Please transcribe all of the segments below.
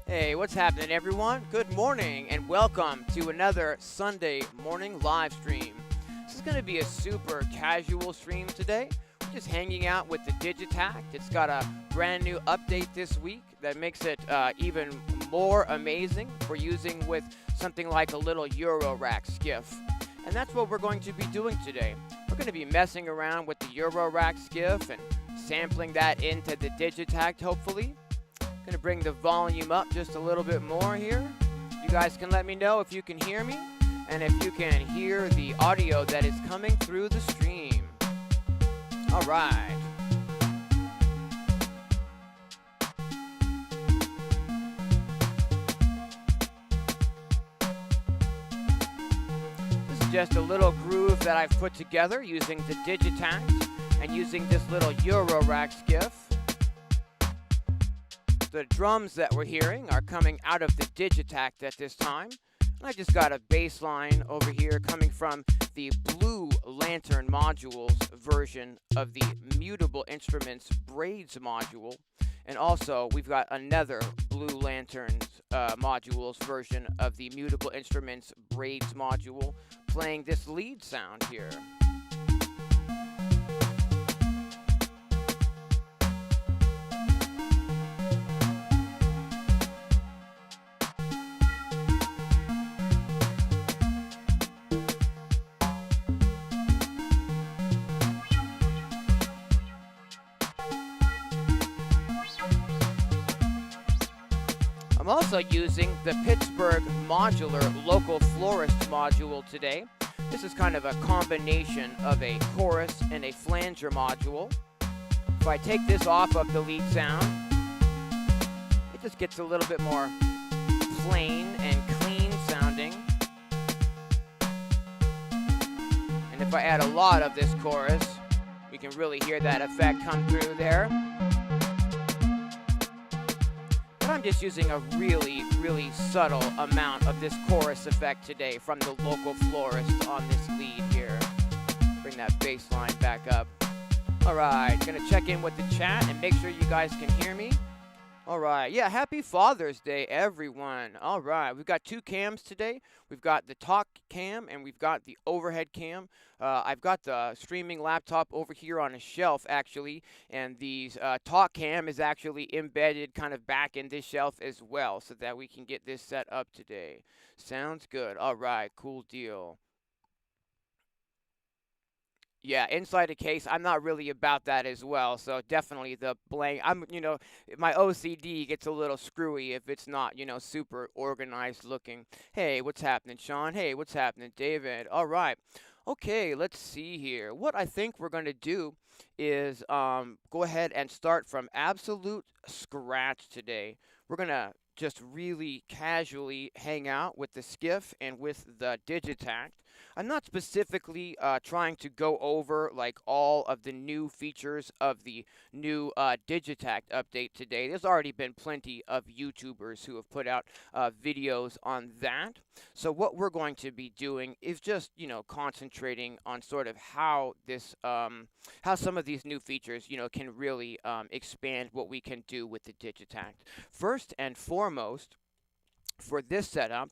Hey, what's happening, everyone? Good morning, and welcome to another Sunday morning live stream. This is going to be a super casual stream today. We're just hanging out with the Digitakt. It's got a brand new update this week that makes it even more amazing for using with something like a little Eurorack Skiff. And that's what we're going to be doing today. We're going to be messing around with the Eurorack Skiff and sampling that into the Digitakt, hopefully. Gonna bring the volume up just a little bit more here. You guys can let me know if you can hear me and if you can hear the audio that is coming through the stream. All right. This is just a little groove that I've put together using the Digitakt and using this little Eurorack Skiff. The drums that we're hearing are coming out of the Digitakt at this time. And I just got a bass line over here coming from the Blue Lantern modules version of the Mutable Instruments Braids module. And also, we've got another Blue Lanterns modules version of the Mutable Instruments Braids module playing this lead sound here. I'm also using the Pittsburgh Modular Local Florist module today. This is kind of a combination of a chorus and a flanger module. If I take this off of the lead sound, it just gets a little bit more plain and clean sounding. And if I add a lot of this chorus, we can really hear that effect come through there. I'm just using a really subtle amount of this chorus effect today from the local florist on this lead here. Bring that bass line back up. Alright, gonna check in with the chat and make sure you guys can hear me. Alright, yeah, happy Father's Day, everyone. Alright, we've got two cams today. We've got the talk cam and we've got the overhead cam. I've got the streaming laptop over here on a shelf, actually, and the talk cam is actually embedded kind of back in this shelf as well, so that we can get this set up today. Sounds good. Alright, cool deal. Yeah, inside a case, I'm not really about that as well, so definitely the blank, my OCD gets a little screwy if it's not, super organized looking. Hey, what's happening, Sean? Hey, what's happening, David? All right. Okay, let's see here. What I think we're going to do is go ahead and start from absolute scratch today. We're going to just really casually hang out with the Skiff and with the Digitakt. I'm not specifically trying to go over like all of the new features of the new Digitakt update today. There's already been plenty of YouTubers who have put out videos on that. So what we're going to be doing is just, concentrating on sort of how this, how some of these new features, can really expand what we can do with the Digitakt. First and foremost, for this setup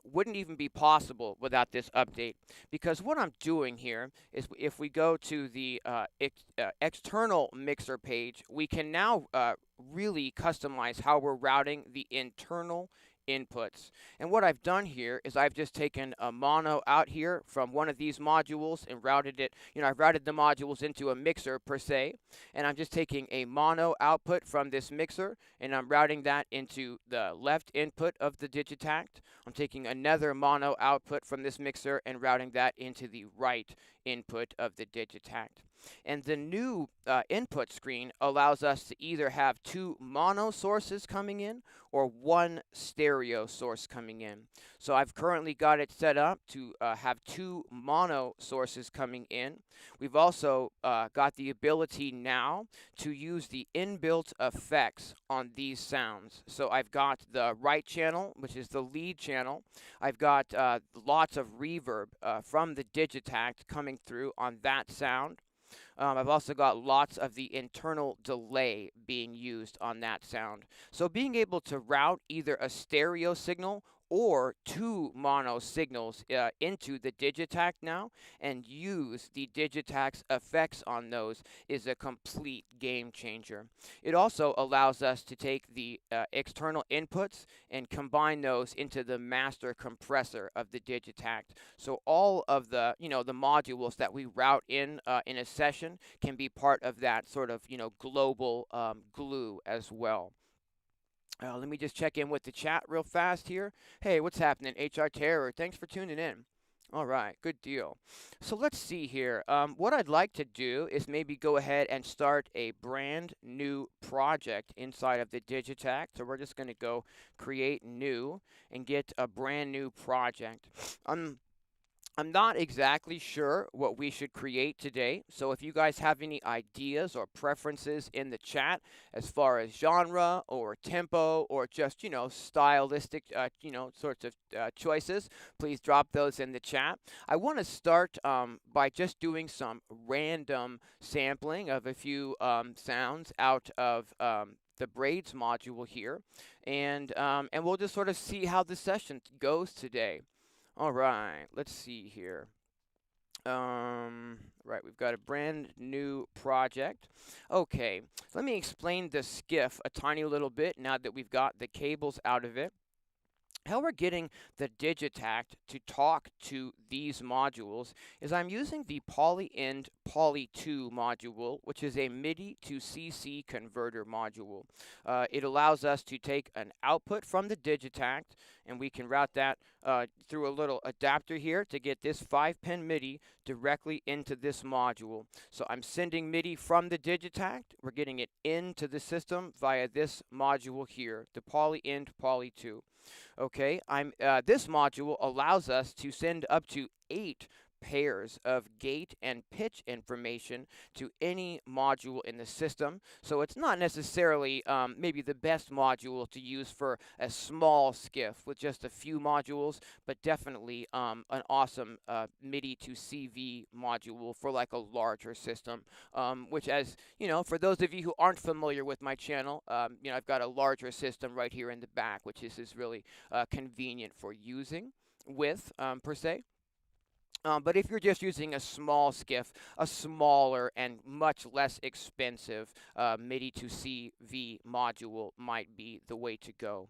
wouldn't even be possible without this update, because what I'm doing here is if we go to the external mixer page, we can now really customize how we're routing the internal inputs. And what I've done here is I've just taken a mono out here from one of these modules and routed it, I've routed the modules into a mixer per se, and I'm just taking a mono output from this mixer and I'm routing that into the left input of the Digitakt. I'm taking another mono output from this mixer and routing that into the right input of the Digitakt. And the new input screen allows us to either have two mono sources coming in or one stereo source coming in. So I've currently got it set up to have two mono sources coming in. We've also got the ability now to use the inbuilt effects on these sounds. So I've got the right channel, which is the lead channel. I've got lots of reverb from the Digitakt coming through on that sound. I've also got lots of the internal delay being used on that sound. So being able to route either a stereo signal or two mono signals into the Digitakt now and use the Digitakt's effects on those is a complete game changer. It also allows us to take the external inputs and combine those into the master compressor of the Digitakt. So all of the, the modules that we route in a session can be part of that sort of, global glue as well. Let me just check in with the chat real fast here. Hey, what's happening? HR Terror, thanks for tuning in. All right, good deal. So let's see here. What I'd like to do is maybe go ahead and start a brand new project inside of the Digitakt. So we're just going to go create new and get a brand new project. I'm not exactly sure what we should create today, so if you guys have any ideas or preferences in the chat as far as genre or tempo or just, stylistic, sorts of choices, please drop those in the chat. I want to start by just doing some random sampling of a few sounds out of the Braids module here, and we'll just sort of see how the session goes today. All right, let's see here. Right, we've got a brand new project. Okay, let me explain the skiff a tiny little bit now that we've got the cables out of it. How we're getting the Digitakt to talk to these modules is I'm using the Poly-End Poly2 module, which is a MIDI to CC converter module. It allows us to take an output from the Digitakt, and we can route that through a little adapter here to get this 5-pin MIDI directly into this module. So I'm sending MIDI from the Digitakt. We're getting it into the system via this module here, the Poly-End Poly2. Okay, this module allows us to send up to 8 pairs of gate and pitch information to any module in the system. So it's not necessarily maybe the best module to use for a small skiff with just a few modules, but definitely an awesome MIDI to CV module for like a larger system, which, as you know, for those of you who aren't familiar with my channel, I've got a larger system right here in the back, which is really convenient for using with, per se. But if you're just using a small skiff, a smaller and much less expensive MIDI to CV module might be the way to go.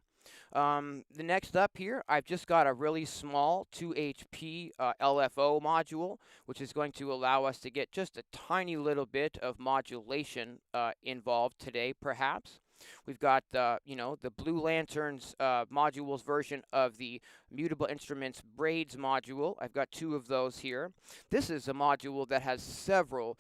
The next up here, I've just got a really small 2 HP LFO module, which is going to allow us to get just a tiny little bit of modulation involved today, perhaps. We've got the Blue Lanterns modules version of the Mutable Instruments Braids module. I've got 2 of those here. This is a module that has several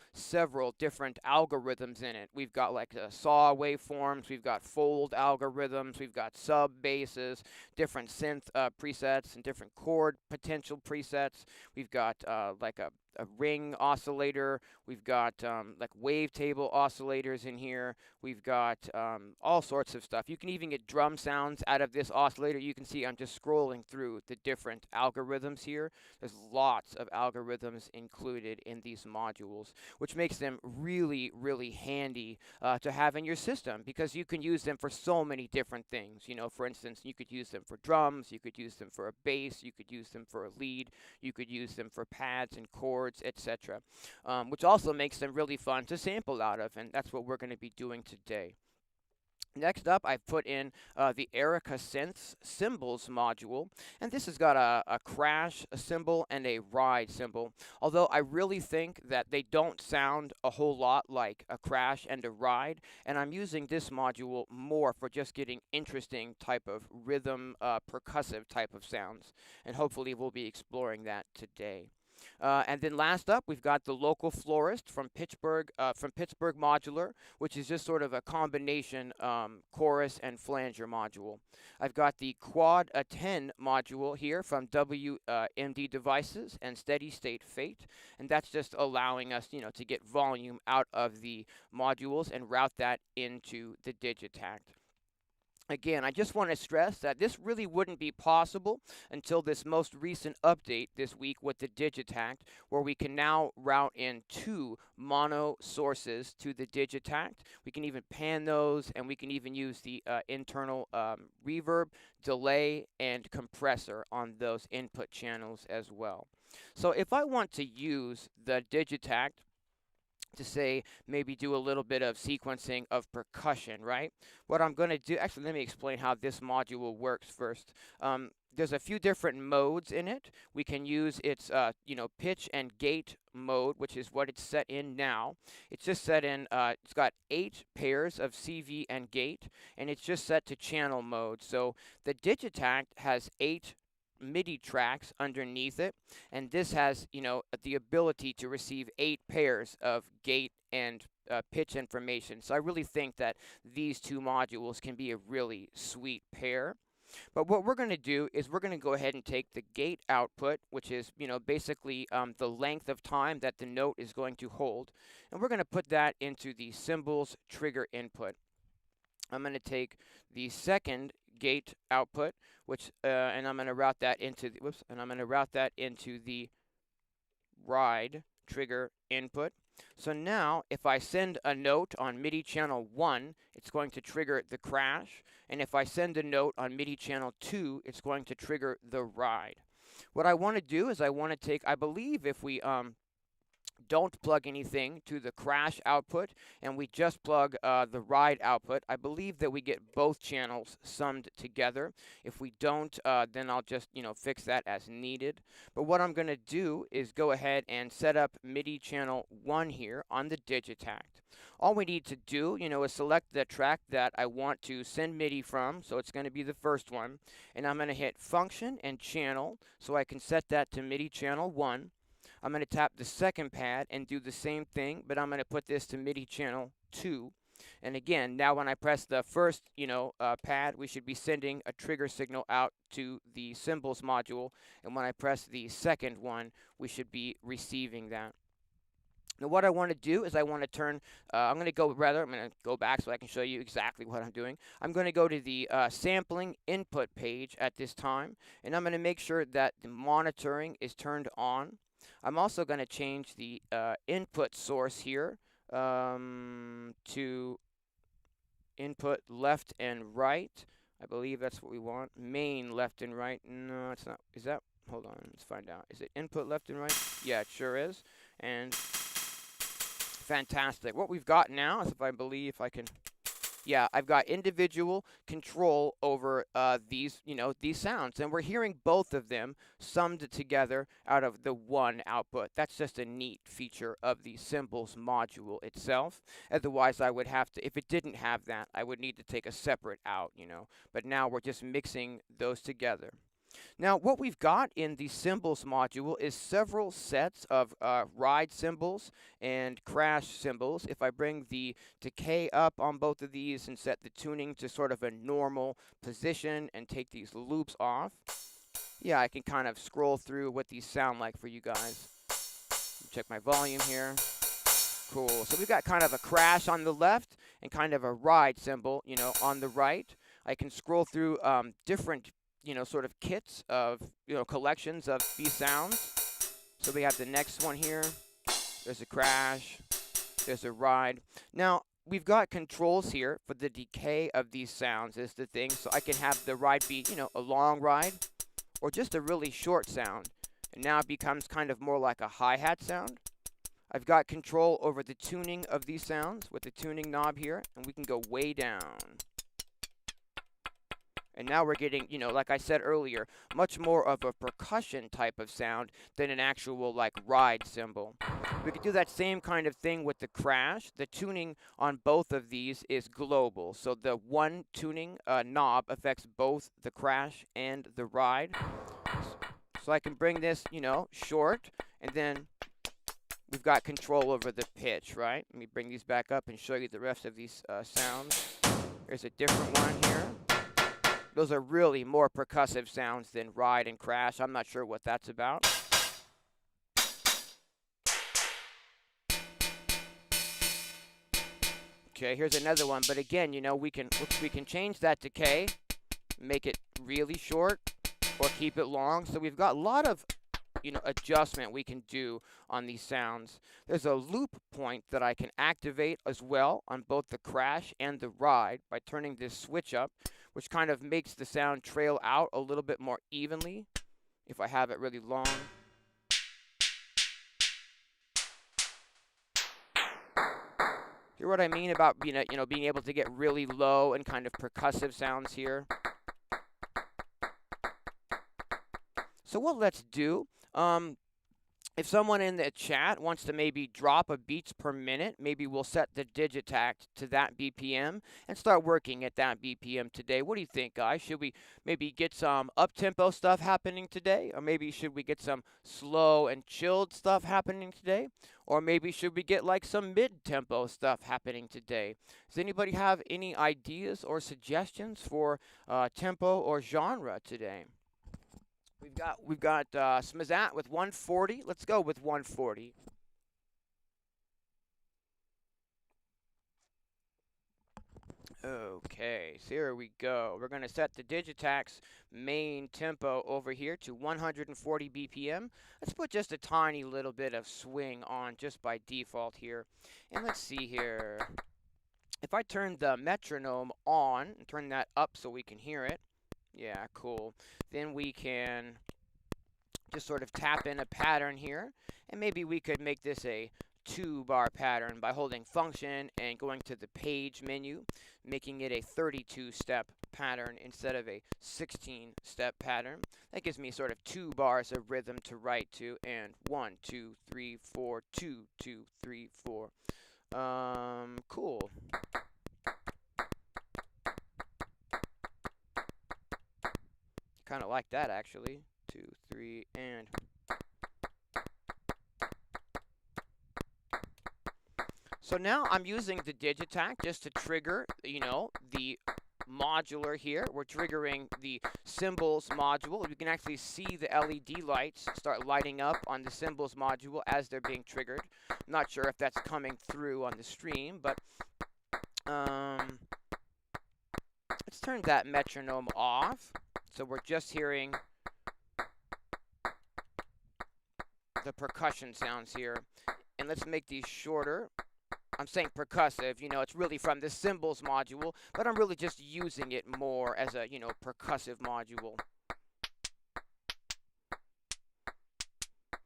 different algorithms in it. We've got like saw waveforms, we've got fold algorithms, we've got sub basses, different synth presets, and different chord potential presets. We've got like a ring oscillator. We've got like wavetable oscillators in here. We've got all sorts of stuff. You can even get drum sounds out of this oscillator. You can see I'm just scrolling through the different algorithms here. There's lots of algorithms included in these modules, which makes them really, really handy to have in your system because you can use them for so many different things. For instance, you could use them for drums, you could use them for a bass, you could use them for a lead, you could use them for pads and chords, etc., which also makes them really fun to sample out of, and that's what we're going to be doing today. Next up, I've put in the Erica Synths Cymbals module, and this has got a crash cymbal and a ride cymbal, although I really think that they don't sound a whole lot like a crash and a ride, and I'm using this module more for just getting interesting type of rhythm, percussive type of sounds, and hopefully we'll be exploring that today. And then last up, we've got the Local Florist from Pittsburgh Modular, which is just sort of a combination chorus and flanger module. I've got the Quad a 10 module here from WMD Devices and Steady State Fate, and that's just allowing us, to get volume out of the modules and route that into the Digitakt. Again, I just want to stress that this really wouldn't be possible until this most recent update this week with the Digitakt, where we can now route in 2 mono sources to the Digitakt. We can even pan those, and we can even use the internal reverb, delay, and compressor on those input channels as well. So if I want to use the Digitakt to say maybe do a little bit of sequencing of percussion, right? What I'm going to do, actually, let me explain how this module works first. There's a few different modes in it. We can use its, pitch and gate mode, which is what it's set in now. It's just set in, it's got 8 pairs of CV and gate, and it's just set to channel mode. So the Digitakt has 8 MIDI tracks underneath it, and this has, the ability to receive 8 pairs of gate and pitch information. So I really think that these 2 modules can be a really sweet pair. But what we're going to do is we're going to go ahead and take the gate output, which is, basically the length of time that the note is going to hold, and we're going to put that into the cymbals trigger input. I'm going to take the second gate output, which and I'm going to route that into the ride trigger input. So now if I send a note on MIDI channel 1, it's going to trigger the crash, and if I send a note on MIDI channel 2, it's going to trigger the ride. What I want to do is I want to take, I believe if we don't plug anything to the crash output and we just plug the ride output, I believe that we get both channels summed together. If we don't, then I'll just fix that as needed. But what I'm going to do is go ahead and set up MIDI channel 1 here on the Digitakt. All we need to do, is select the track that I want to send MIDI from, so it's going to be the first one, and I'm going to hit function and channel so I can set that to MIDI channel 1. I'm going to tap the second pad and do the same thing, but I'm going to put this to MIDI channel 2. And again, now when I press the first, pad, we should be sending a trigger signal out to the cymbals module. And when I press the second one, we should be receiving that. Now what I want to do is I want to turn, I'm going to go back so I can show you exactly what I'm doing. I'm going to go to the sampling input page at this time, and I'm going to make sure that the monitoring is turned on. I'm also going to change the input source here to input left and right. I believe that's what we want. Main left and right. No, it's not. Is that? Hold on. Let's find out. Is it input left and right? Yeah, it sure is. And fantastic. What we've got now is, if I can. Yeah, I've got individual control over these sounds, and we're hearing both of them summed together out of the one output. That's just a neat feature of the cymbals module itself. Otherwise, I would have to, if it didn't have that, I would need to take a separate out, But now we're just mixing those together. Now, what we've got in the cymbals module is several sets of ride cymbals and crash cymbals. If I bring the decay up on both of these and set the tuning to sort of a normal position and take these loops off, yeah, I can kind of scroll through what these sound like for you guys. Check my volume here. Cool. So we've got kind of a crash on the left and kind of a ride cymbal, on the right. I can scroll through different sort of kits of, collections of these sounds. So we have the next one here. There's a crash. There's a ride. Now, we've got controls here for the decay of these sounds is the thing. So I can have the ride be, a long ride or just a really short sound. And now it becomes kind of more like a hi-hat sound. I've got control over the tuning of these sounds with the tuning knob here, and we can go way down. And now we're getting, like I said earlier, much more of a percussion type of sound than an actual, ride cymbal. We could do that same kind of thing with the crash. The tuning on both of these is global. So the one tuning knob affects both the crash and the ride. So I can bring this, short, and then we've got control over the pitch, right? Let me bring these back up and show you the rest of these sounds. There's a different one here. Those are really more percussive sounds than ride and crash. I'm not sure what that's about. Okay, here's another one, but again, you know, we can change that decay, make it really short, or keep it long. So we've got a lot of, you know, adjustment we can do on these sounds. There's a loop point that I can activate as well on both the crash and the ride by turning this switch up, which kind of makes the sound trail out a little bit more evenly if I have it really long. Hear what I mean about being able to get really low and kind of percussive sounds here? So what let's do, if someone in the chat wants to maybe drop a beats per minute, maybe we'll set the Digitakt to that BPM and start working at that BPM today. What do you think, guys? Should we maybe get some up-tempo stuff happening today? Or maybe should we get some slow and chilled stuff happening today? Or maybe should we get like some mid-tempo stuff happening today? Does anybody have any ideas or suggestions for tempo or genre today? We've got Smazat with 140. Let's go with 140. Okay, so here we go. We're going to set the Digitakt's main tempo over here to 140 BPM. Let's put just a tiny little bit of swing on just by default here. And let's see here. If I turn the metronome on and turn that up so we can hear it. Yeah, cool. Then we can just sort of tap in a pattern here. And maybe we could make this a 2-bar pattern by holding function and going to the page menu, making it a 32-step pattern instead of a 16-step pattern. That gives me sort of 2 bars of rhythm to write to, and 1, 2, 3, 4, 2, 2, 3, 4. Cool. Kind of like that, actually. 2, 3, and... So now I'm using the Digitakt just to trigger, you know, the modular here. We're triggering the Cymbals module. You can actually see the LED lights start lighting up on the Cymbals module as they're being triggered. I'm not sure if that's coming through on the stream, but let's turn that metronome off. So we're just hearing the percussion sounds here. And let's make these shorter. I'm saying percussive, you know, it's really from the Cymbals module, but I'm really just using it more as a, you know, percussive module.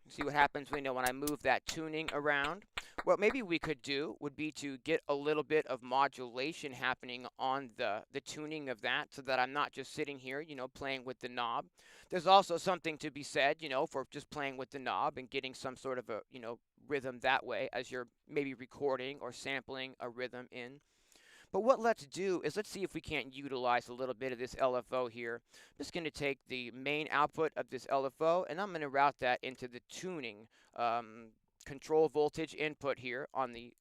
See what happens when I move that tuning around? What maybe we could do would be to get a little bit of modulation happening on the tuning of that so that I'm not just sitting here, you know, playing with the knob. There's also something to be said, you know, for just playing with the knob and getting some sort of a, you know, rhythm that way as you're maybe recording or sampling a rhythm in. But what let's do is let's see if we can't utilize a little bit of this LFO here. I'm just going to take the main output of this LFO and I'm going to route that into the tuning control voltage input here on the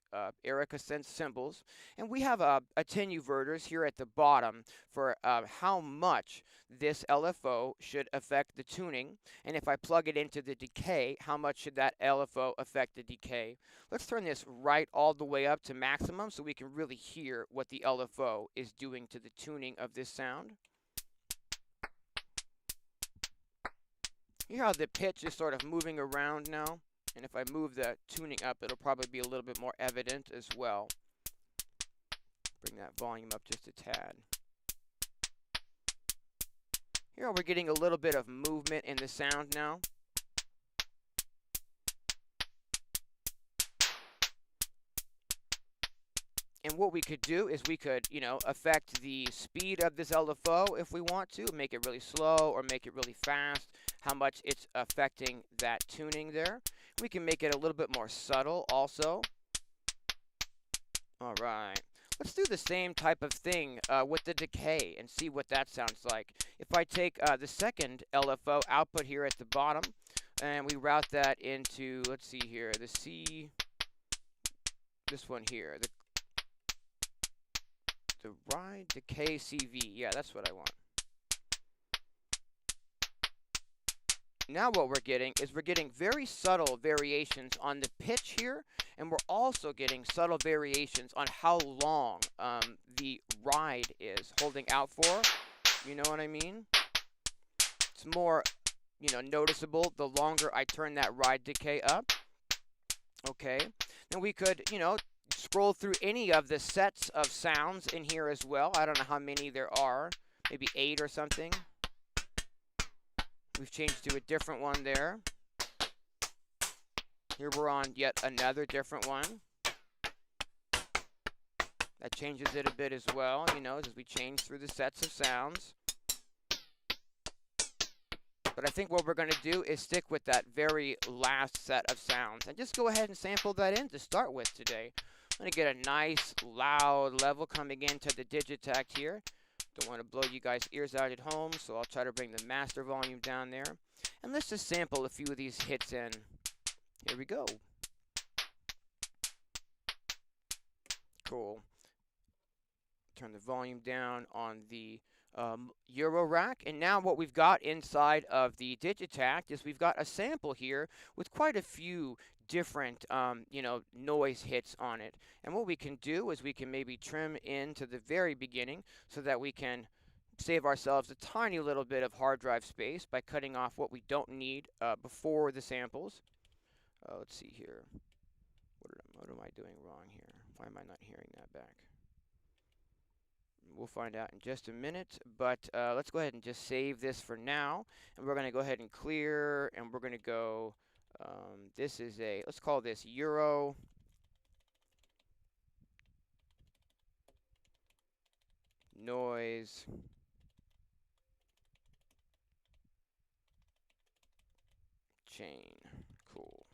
Erica Synths cymbals. And we have attenuverters here at the bottom for how much this LFO should affect the tuning. And if I plug it into the decay, how much should that LFO affect the decay? Let's turn this right all the way up to maximum so we can really hear what the LFO is doing to the tuning of this sound. You hear how the pitch is sort of moving around now? And if I move the tuning up, it'll probably be a little bit more evident as well. Bring that volume up just a tad. Here we're getting a little bit of movement in the sound now. And what we could do is we could, you know, affect the speed of this LFO if we want to, make it really slow or make it really fast, how much it's affecting that tuning there. We can make it a little bit more subtle also. All right. Let's do the same type of thing with the decay and see what that sounds like. If I take the second LFO output here at the bottom and we route that into, let's see here, the C, this one here, the ride decay CV. Yeah, that's what I want. Now what we're getting is we're getting very subtle variations on the pitch here And we're also getting subtle variations on how long the ride is holding out for. You know what I mean? It's more, noticeable the longer I turn that ride decay up. Okay. Then we could, scroll through any of the sets of sounds in here as well. I don't know how many there are. Maybe 8 or something. We've changed to a different one there. Here we're on yet another different one. That changes it a bit as well, as we change through the sets of sounds. But I think what we're going to do is stick with that very last set of sounds and just go ahead and sample that in to start with today. I'm going to get a nice loud level coming into the Digitakt here. Don't want to blow you guys' ears out at home, so I'll try to bring the master volume down there. And let's just sample a few of these hits in. Here we go. Cool. Turn the volume down on the Eurorack, and now what we've got inside of the Digitakt is we've got a sample here with quite a few different noise hits on it. And what we can do is we can maybe trim into the very beginning so that we can save ourselves a tiny little bit of hard drive space by cutting off what we don't need before the samples. Let's see here. What am I doing wrong here? Why am I not hearing that back? We'll find out in just a minute, but let's go ahead and just save this for now. And we're going to go ahead and clear, and we're going to go, let's call this Euro Noise Chain. Cool.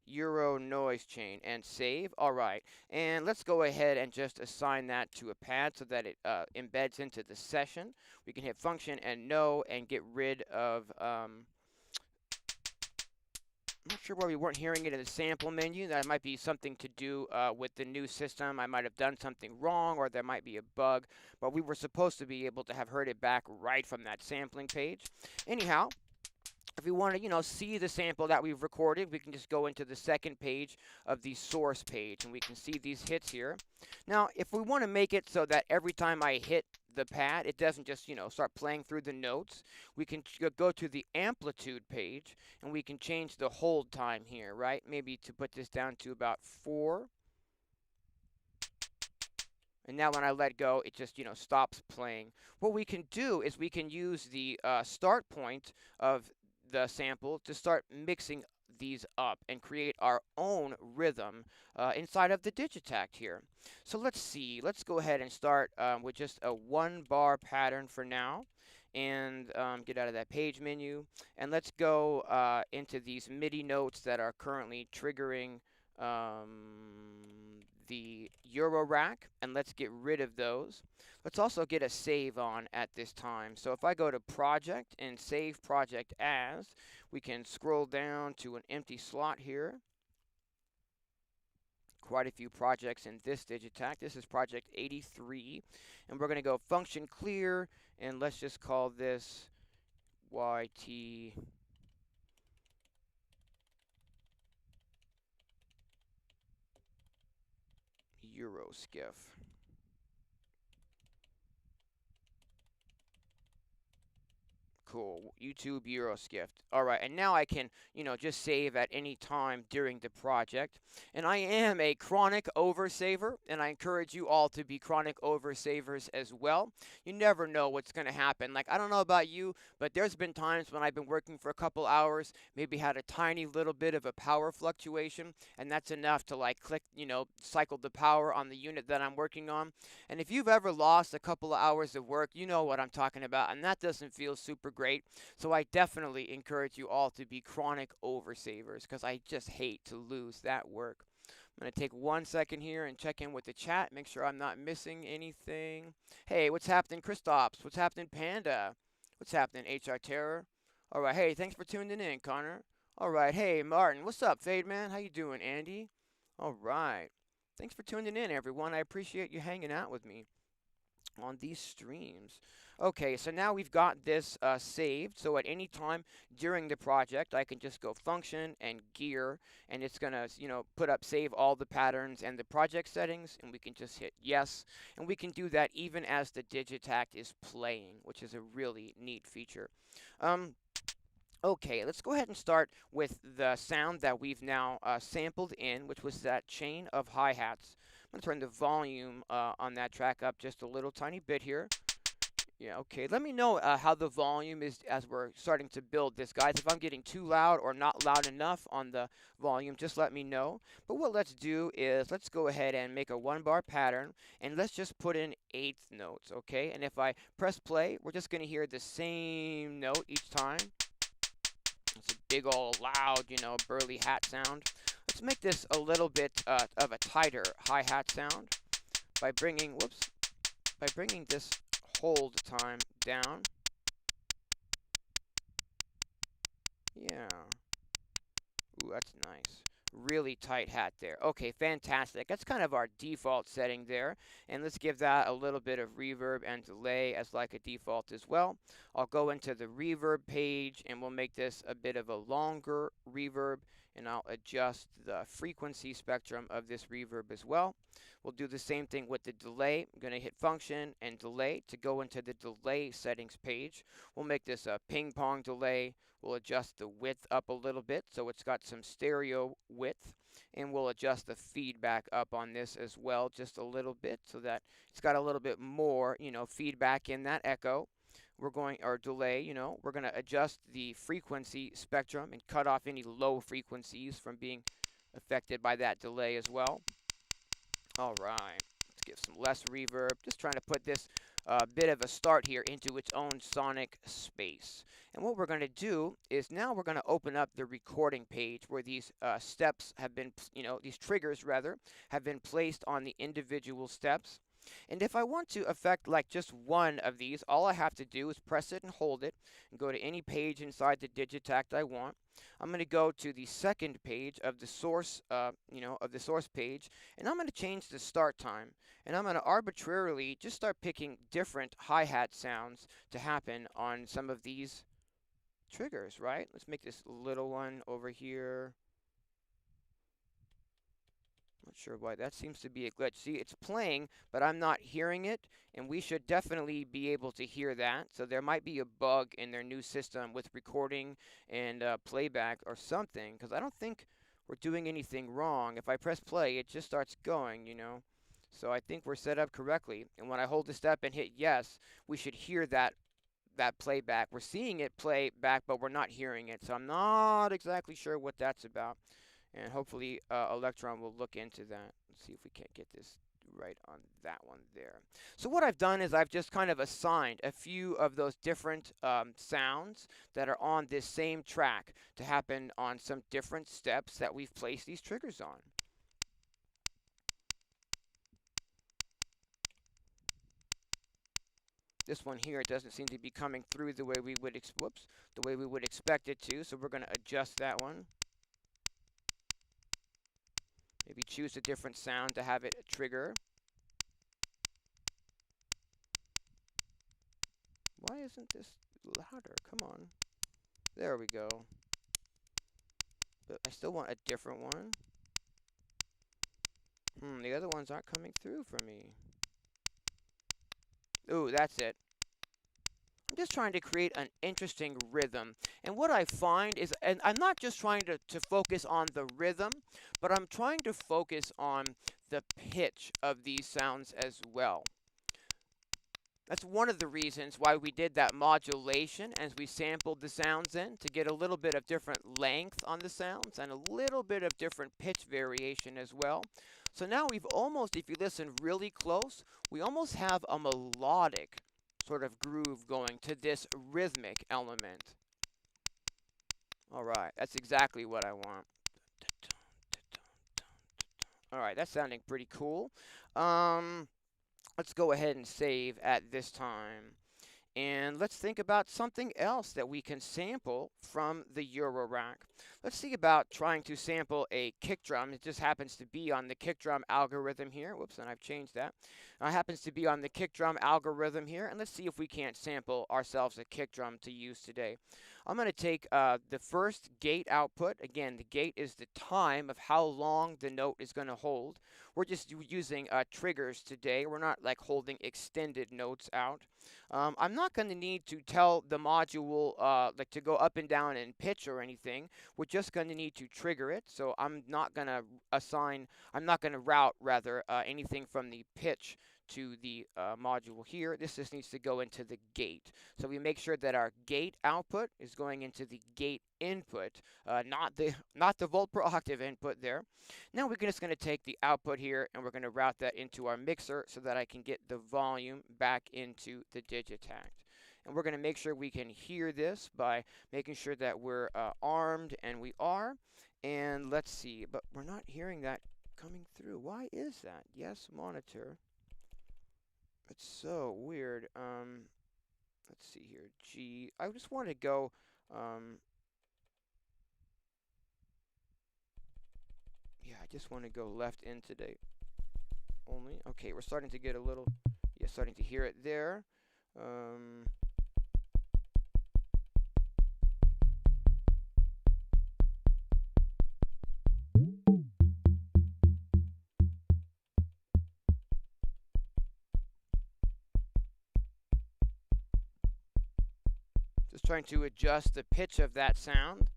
Euro noise chain and save. All right, and let's go ahead and just assign that to a pad so that it embeds into the session. We can hit function and no and get rid of I'm not sure why we weren't hearing it in the sample menu. That might be something to do with the new system. I might have done something wrong, or there might be a bug, but we were supposed to be able to have heard it back right from that sampling page. Anyhow, if we want to, see the sample that we've recorded, we can just go into the second page of the source page, and we can see these hits here. Now, if we want to make it so that every time I hit the pad, it doesn't just, start playing through the notes, we can go to the amplitude page, and we can change the hold time here, right? Maybe to put this down to about 4. And now when I let go, it just, stops playing. What we can do is we can use the start point of the sample to start mixing these up and create our own rhythm inside of the Digitakt here. So let's see. Let's go ahead and start with just a 1-bar pattern for now. And get out of that page menu. And let's go into these MIDI notes that are currently triggering the Eurorack, and let's get rid of those. Let's also get a save on at this time. So if I go to project and save project as, we can scroll down to an empty slot here. Quite a few projects in this Digitakt. This is project 83, and we're going to go function clear, and let's just call this YT Euro Skiff. Cool. YouTube Euro Skiff. All right, and now I can, just save at any time during the project. And I am a chronic oversaver, and I encourage you all to be chronic oversavers as well. You never know what's going to happen. Like, I don't know about you, but there's been times when I've been working for a couple hours, maybe had a tiny little bit of a power fluctuation, and that's enough to like click, cycle the power on the unit that I'm working on. And if you've ever lost a couple of hours of work, you know what I'm talking about, and that doesn't feel super great. So I definitely encourage you all to be chronic oversavers because I just hate to lose that work. I'm going to take 1 second here and check in with the chat, make sure I'm not missing anything. Hey, what's happening, Kristops? What's happening, Panda? What's happening, HR Terror? All right, hey, thanks for tuning in, Connor. All right, hey, Martin. What's up, Fade Man? How you doing, Andy? All right. Thanks for tuning in, everyone. I appreciate you hanging out with me. on these streams. Okay, so now we've got this saved. So at any time during the project, I can just go function and gear, and it's gonna, put up save all the patterns and the project settings, and we can just hit yes, and we can do that even as the Digitakt is playing, which is a really neat feature. Um, Okay, let's go ahead and start with the sound that we've now sampled in, which was that chain of hi-hats. I'm going to turn the volume on that track up just a little tiny bit here. Yeah, okay. Let me know how the volume is as we're starting to build this, guys. If I'm getting too loud or not loud enough on the volume, just let me know. But what let's do is let's go ahead and make a one-bar pattern, and let's just put in eighth notes, okay? And if I press play, we're just going to hear the same note each time. It's a big old loud, burly hat sound. Let's make this a little bit of a tighter hi-hat sound by bringing this hold time down. Yeah. Ooh, that's nice. Really tight hat there. Okay, fantastic. That's kind of our default setting there. And let's give that a little bit of reverb and delay as like a default as well. I'll go into the reverb page and we'll make this a bit of a longer reverb, and I'll adjust the frequency spectrum of this reverb as well. We'll do the same thing with the delay. I'm going to hit function and delay to go into the delay settings page. We'll make this a ping pong delay. We'll adjust the width up a little bit so it's got some stereo width, and we'll adjust the feedback up on this as well just a little bit so that it's got a little bit more, feedback in that echo. Or delay, we're going to adjust the frequency spectrum and cut off any low frequencies from being affected by that delay as well. All right, let's give some less reverb. Just trying to put this bit of a start here into its own sonic space. And what we're going to do is now we're going to open up the recording page where these steps have been, these triggers rather, have been placed on the individual steps. And if I want to affect like just one of these, all I have to do is press it and hold it and go to any page inside the Digitakt I want. I'm going to go to the second page of the source, of the source page, and I'm going to change the start time. And I'm going to arbitrarily just start picking different hi-hat sounds to happen on some of these triggers, right? Let's make this little one over here. Not sure why that seems to be a glitch. See, it's playing, but I'm not hearing it, and we should definitely be able to hear that. So there might be a bug in their new system with recording and playback or something, because I don't think we're doing anything wrong. If I press play, it just starts going, So I think we're set up correctly. And when I hold the step and hit yes, we should hear that playback. We're seeing it play back, but we're not hearing it. So I'm not exactly sure what that's about. And hopefully Electron will look into that. Let's see if we can't get this right on that one there. So what I've done is I've just kind of assigned a few of those different sounds that are on this same track to happen on some different steps that we've placed these triggers on. This one here, it doesn't seem to be coming through the way we would expect it to, so we're going to adjust that one. Maybe choose a different sound to have it trigger. Why isn't this louder? Come on. There we go. But I still want a different one. The other ones aren't coming through for me. Ooh, that's it. I'm just trying to create an interesting rhythm. And what I find is, and I'm not just trying to focus on the rhythm, but I'm trying to focus on the pitch of these sounds as well. That's one of the reasons why we did that modulation as we sampled the sounds in, to get a little bit of different length on the sounds and a little bit of different pitch variation as well. So now we've almost, if you listen really close, we almost have a melodic sort of groove going to this rhythmic element. All right, that's exactly what I want. All right, that's sounding pretty cool. Let's go ahead and save at this time. And let's think about something else that we can sample from the Eurorack. Let's see about trying to sample a kick drum. It just happens to be on the kick drum algorithm here. Whoops, and I've changed that. It happens to be on the kick drum algorithm here. And let's see if we can't sample ourselves a kick drum to use today. I'm going to take the first gate output. Again, the gate is the time of how long the note is going to hold. We're just using triggers today. We're not like holding extended notes out. I'm not going to need to tell the module like to go up and down in pitch or anything. We're just going to need to trigger it. So I'm not going to route rather anything from the pitch to the module here. This just needs to go into the gate. So we make sure that our gate output is going into the gate input, not the volt per octave input there. Now we're just going to take the output here and we're going to route that into our mixer so that I can get the volume back into the Digitakt. And we're going to make sure we can hear this by making sure that we're armed, and we are. And let's see, but we're not hearing that coming through. Why is that? Yes, monitor. It's so weird. Let's see here. G. I just want to go. Yeah, I just want to go left in today. Only. Okay, we're starting to get a little. Yeah, starting to hear it there. Just trying to adjust the pitch of that sound.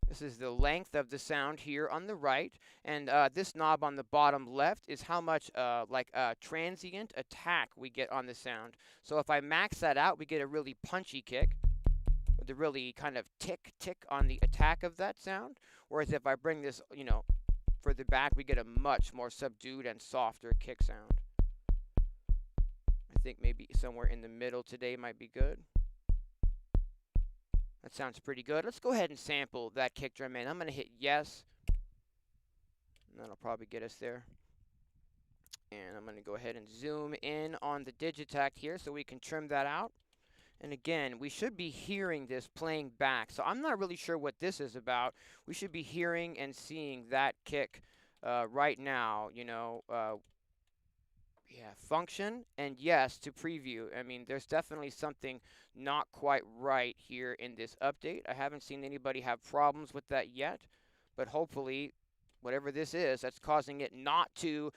This is the length of the sound here on the right, and this knob on the bottom left is how much transient attack we get on the sound. So if I max that out, we get a really punchy kick with a really kind of tick on the attack of that sound. Whereas if I bring this, further back, we get a much more subdued and softer kick sound. I think maybe somewhere in the middle today might be good. That sounds pretty good. Let's go ahead and sample that kick drum in. I'm going to hit yes. And that'll probably get us there. And I'm going to go ahead and zoom in on the Digitakt here so we can trim that out. And again, we should be hearing this playing back. So I'm not really sure what this is about. We should be hearing and seeing that kick right now, yeah, function and yes to preview. I mean, there's definitely something not quite right here in this update. I haven't seen anybody have problems with that yet, but hopefully whatever this is that's causing it not to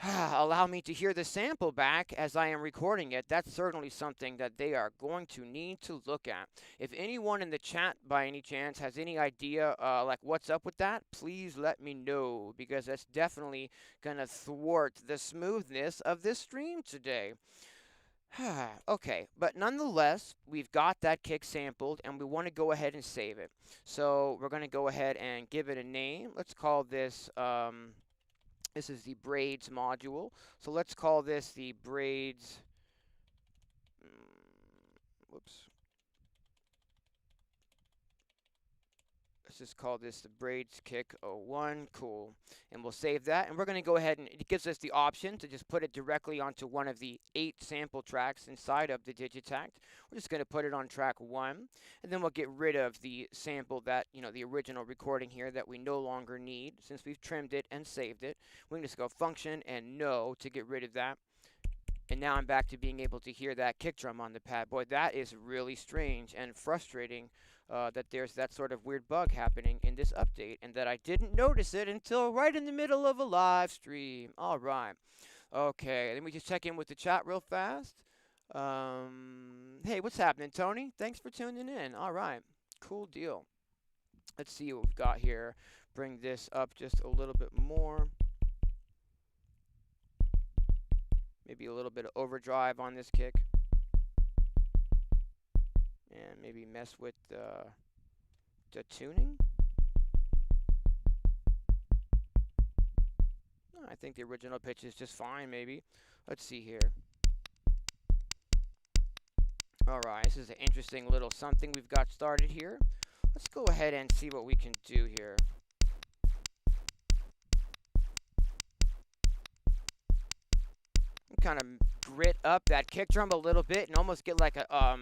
allow me to hear the sample back as I am recording it, that's certainly something that they are going to need to look at. If anyone in the chat by any chance has any idea like what's up with that, please let me know, because that's definitely gonna thwart the smoothness of this stream today. Okay, but nonetheless, we've got that kick sampled and we want to go ahead and save it. So we're going to go ahead and give it a name. Let's call this this is the Braids module. So let's call this the Braids. Whoops. Let's just call this the Braids Kick 01. Cool. And we'll save that. And we're going to go ahead and it gives us the option to just put it directly onto one of the 8 sample tracks inside of the Digitakt. We're just going to put it on track 1. And then we'll get rid of the sample that, the original recording here that we no longer need since we've trimmed it and saved it. We can just go function and no to get rid of that. And now I'm back to being able to hear that kick drum on the pad. Boy, that is really strange and frustrating that there's that sort of weird bug happening in this update, and that I didn't notice it until right in the middle of a live stream. All right. Okay, let me just check in with the chat real fast. Hey, what's happening, Tony? Thanks for tuning in. All right. Cool deal. Let's see what we've got here. Bring this up just a little bit more. Maybe a little bit of overdrive on this kick. And maybe mess with the tuning. I think the original pitch is just fine, maybe. Let's see here. Alright, this is an interesting little something we've got started here. Let's go ahead and see what we can do here. kind of grit up that kick drum a little bit and almost get like a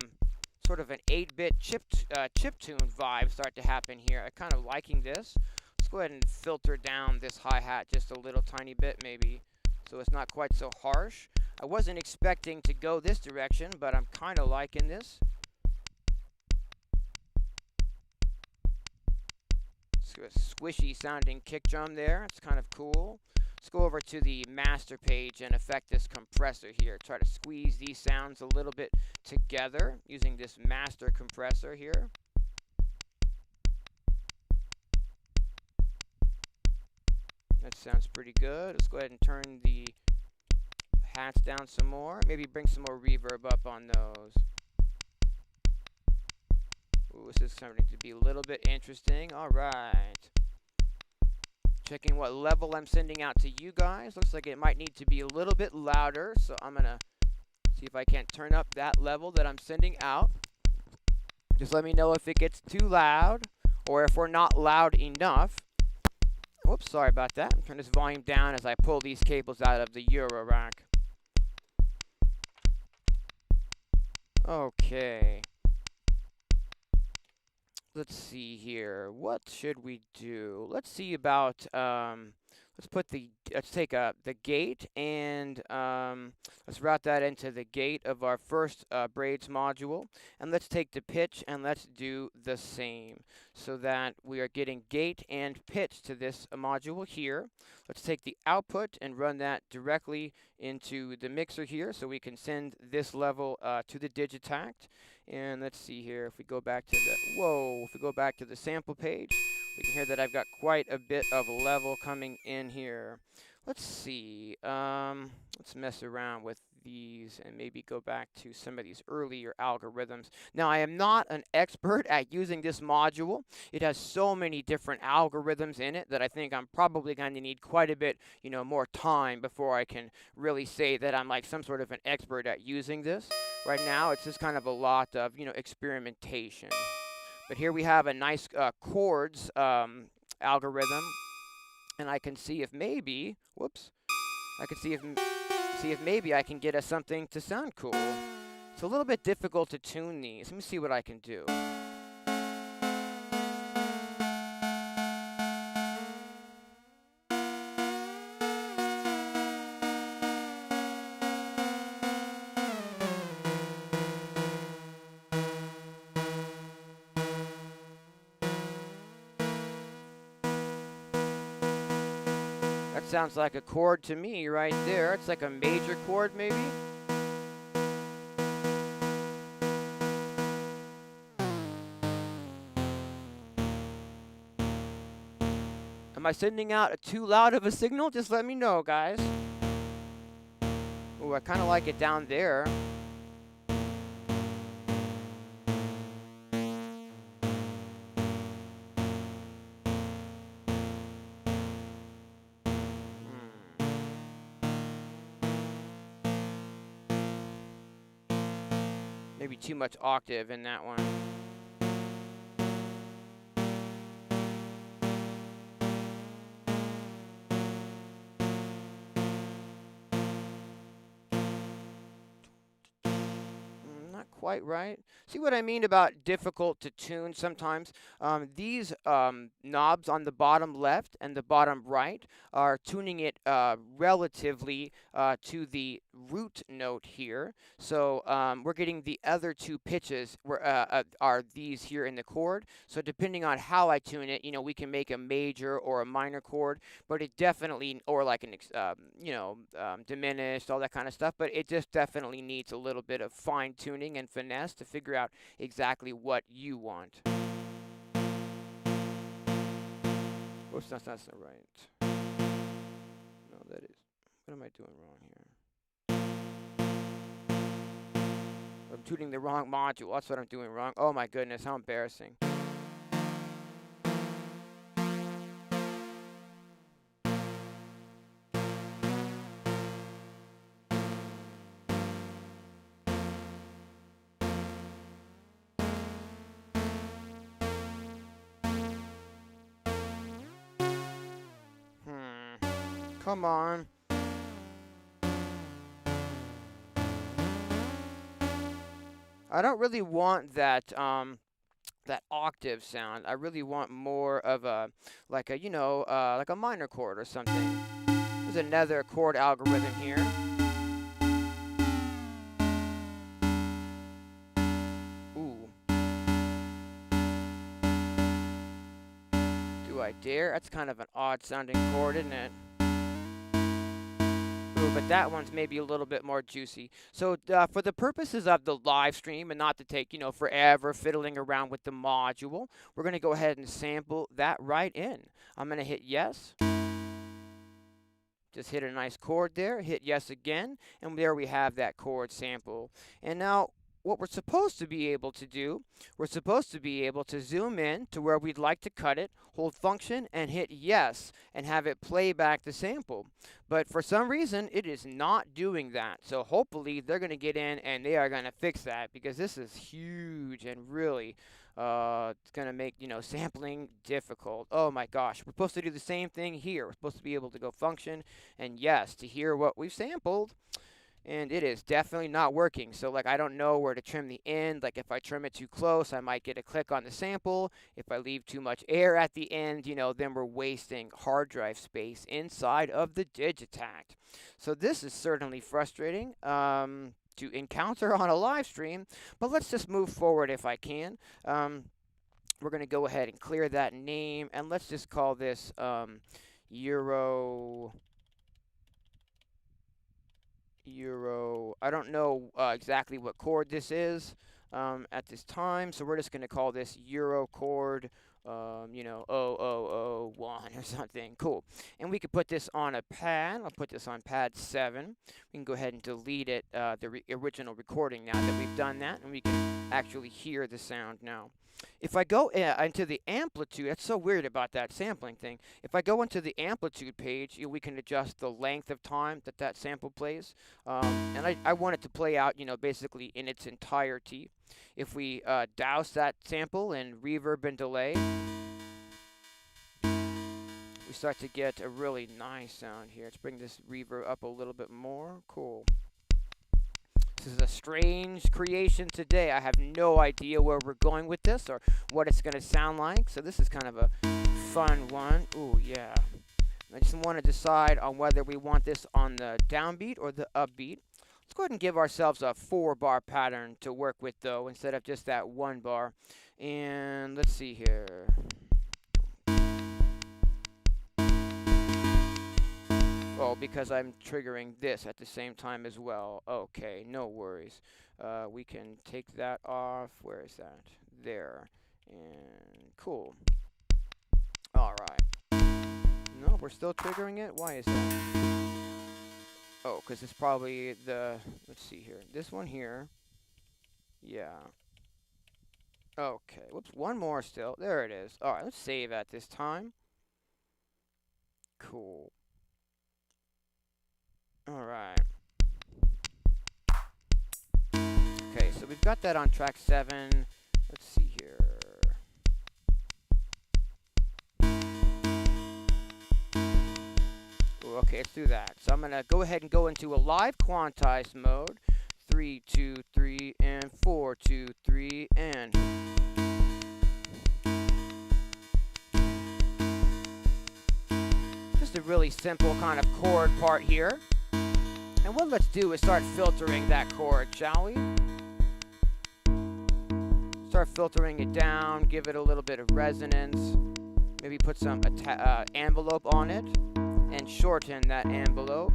sort of an 8-bit chiptune vibe start to happen here. I'm kind of liking this. Let's go ahead and filter down this hi-hat just a little tiny bit maybe, so it's not quite so harsh. I wasn't expecting to go this direction, but I'm kind of liking this. It's a squishy sounding kick drum there. It's kind of cool. Let's go over to the master page and affect this compressor here. Try to squeeze these sounds a little bit together using this master compressor here. That sounds pretty good. Let's go ahead and turn the hats down some more. Maybe bring some more reverb up on those. Ooh, this is starting to be a little bit interesting. All right. Checking what level I'm sending out to you guys. Looks like it might need to be a little bit louder, so I'm going to see if I can't turn up that level that I'm sending out. Just let me know if it gets too loud or if we're not loud enough. Whoops, sorry about that. Turn this volume down as I pull these cables out of the Eurorack. Okay. Let's see here. What should we do? Let's see about let's take the gate and let's route that into the gate of our first Braids module, and let's take the pitch and let's do the same so that we are getting gate and pitch to this module here. Let's take the output and run that directly into the mixer here so we can send this level to the Digitakt. And let's see here, if we go back to the sample page, we can hear that I've got quite a bit of level coming in here. Let's see, let's mess around with these and maybe go back to some of these earlier algorithms. Now, I am not an expert at using this module. It has so many different algorithms in it that I think I'm probably going to need quite a bit, more time before I can really say that I'm like some sort of an expert at using this. Right now, it's just kind of a lot of, experimentation. But here we have a nice chords algorithm, and I can see if maybe, see if maybe I can get us something to sound cool. It's a little bit difficult to tune these. Let me see what I can do. That sounds like a chord to me right there. It's like a major chord maybe. Am I sending out too loud of a signal? Just let me know, guys. Ooh, I kind of like it down there. Maybe too much octave in that one. Not quite right. See what I mean about difficult to tune sometimes? These knobs on the bottom left and the bottom right are tuning it relatively to the root note here. So we're getting the other two pitches are these here in the chord. So depending on how I tune it, we can make a major or a minor chord, but it definitely, or like an diminished, all that kind of stuff. But it just definitely needs a little bit of fine tuning and finesse to figure out exactly what you want. Oops, that's not right. No, that is. What am I doing wrong here? I'm tuning the wrong module. That's what I'm doing wrong. Oh my goodness, how embarrassing. Come on. I don't really want that that octave sound. I really want more of a like a like a minor chord or something. There's another chord algorithm here. Ooh, do I dare? That's kind of an odd sounding chord, isn't it? Ooh, but that one's maybe a little bit more juicy. So for the purposes of the live stream and not to take, forever fiddling around with the module, we're going to go ahead and sample that right in. I'm going to hit yes. Just hit a nice chord there, hit yes again, and there we have that chord sample. And now what we're supposed to be able to do, we're supposed to be able to zoom in to where we'd like to cut it, hold function, and hit yes, and have it play back the sample. But for some reason, it is not doing that. So hopefully they're going to get in and they are going to fix that, because this is huge and really it's going to make, sampling difficult. Oh my gosh, we're supposed to do the same thing here. We're supposed to be able to go function and yes to hear what we've sampled. And it is definitely not working. So like, I don't know where to trim the end. Like if I trim it too close, I might get a click on the sample. If I leave too much air at the end, then we're wasting hard drive space inside of the Digitakt. So this is certainly frustrating to encounter on a live stream, but let's just move forward if I can. We're going to go ahead and clear that name, and let's just call this Euro. I don't know exactly what chord this is at this time, so we're just going to call this Euro chord, 0001 or something. Cool. And we could put this on a pad. I'll put this on pad 7. We can go ahead and delete it, the original recording now that we've done that, and we can actually hear the sound now. If I go into the amplitude, that's so weird about that sampling thing. If I go into the amplitude page, we can adjust the length of time that that sample plays. And I want it to play out, basically in its entirety. If we douse that sample in reverb and delay, we start to get a really nice sound here. Let's bring this reverb up a little bit more. Cool. This is a strange creation today. I have no idea where we're going with this or what it's going to sound like. So this is kind of a fun one. Ooh, yeah. I just want to decide on whether we want this on the downbeat or the upbeat. Let's go ahead and give ourselves a 4-bar pattern to work with, though, instead of just that 1 bar. And let's see here. Oh, because I'm triggering this at the same time as well. Okay, no worries. We can take that off. Where is that? There. And cool. All right. No, we're still triggering it? Why is that? Oh, because it's probably the... Let's see here. This one here. Yeah. Okay. Whoops. One more still. There it is. All right, let's save at this time. Cool. All right. Okay, so we've got that on track 7. Let's see here. Ooh, okay, let's do that. So I'm going to go ahead and go into a live quantized mode. 3, 2, 3, and 4, 2, 3, and... Just a really simple kind of chord part here. And what let's do is start filtering that chord, shall we? Start filtering it down, give it a little bit of resonance, maybe put some envelope on it, and shorten that envelope.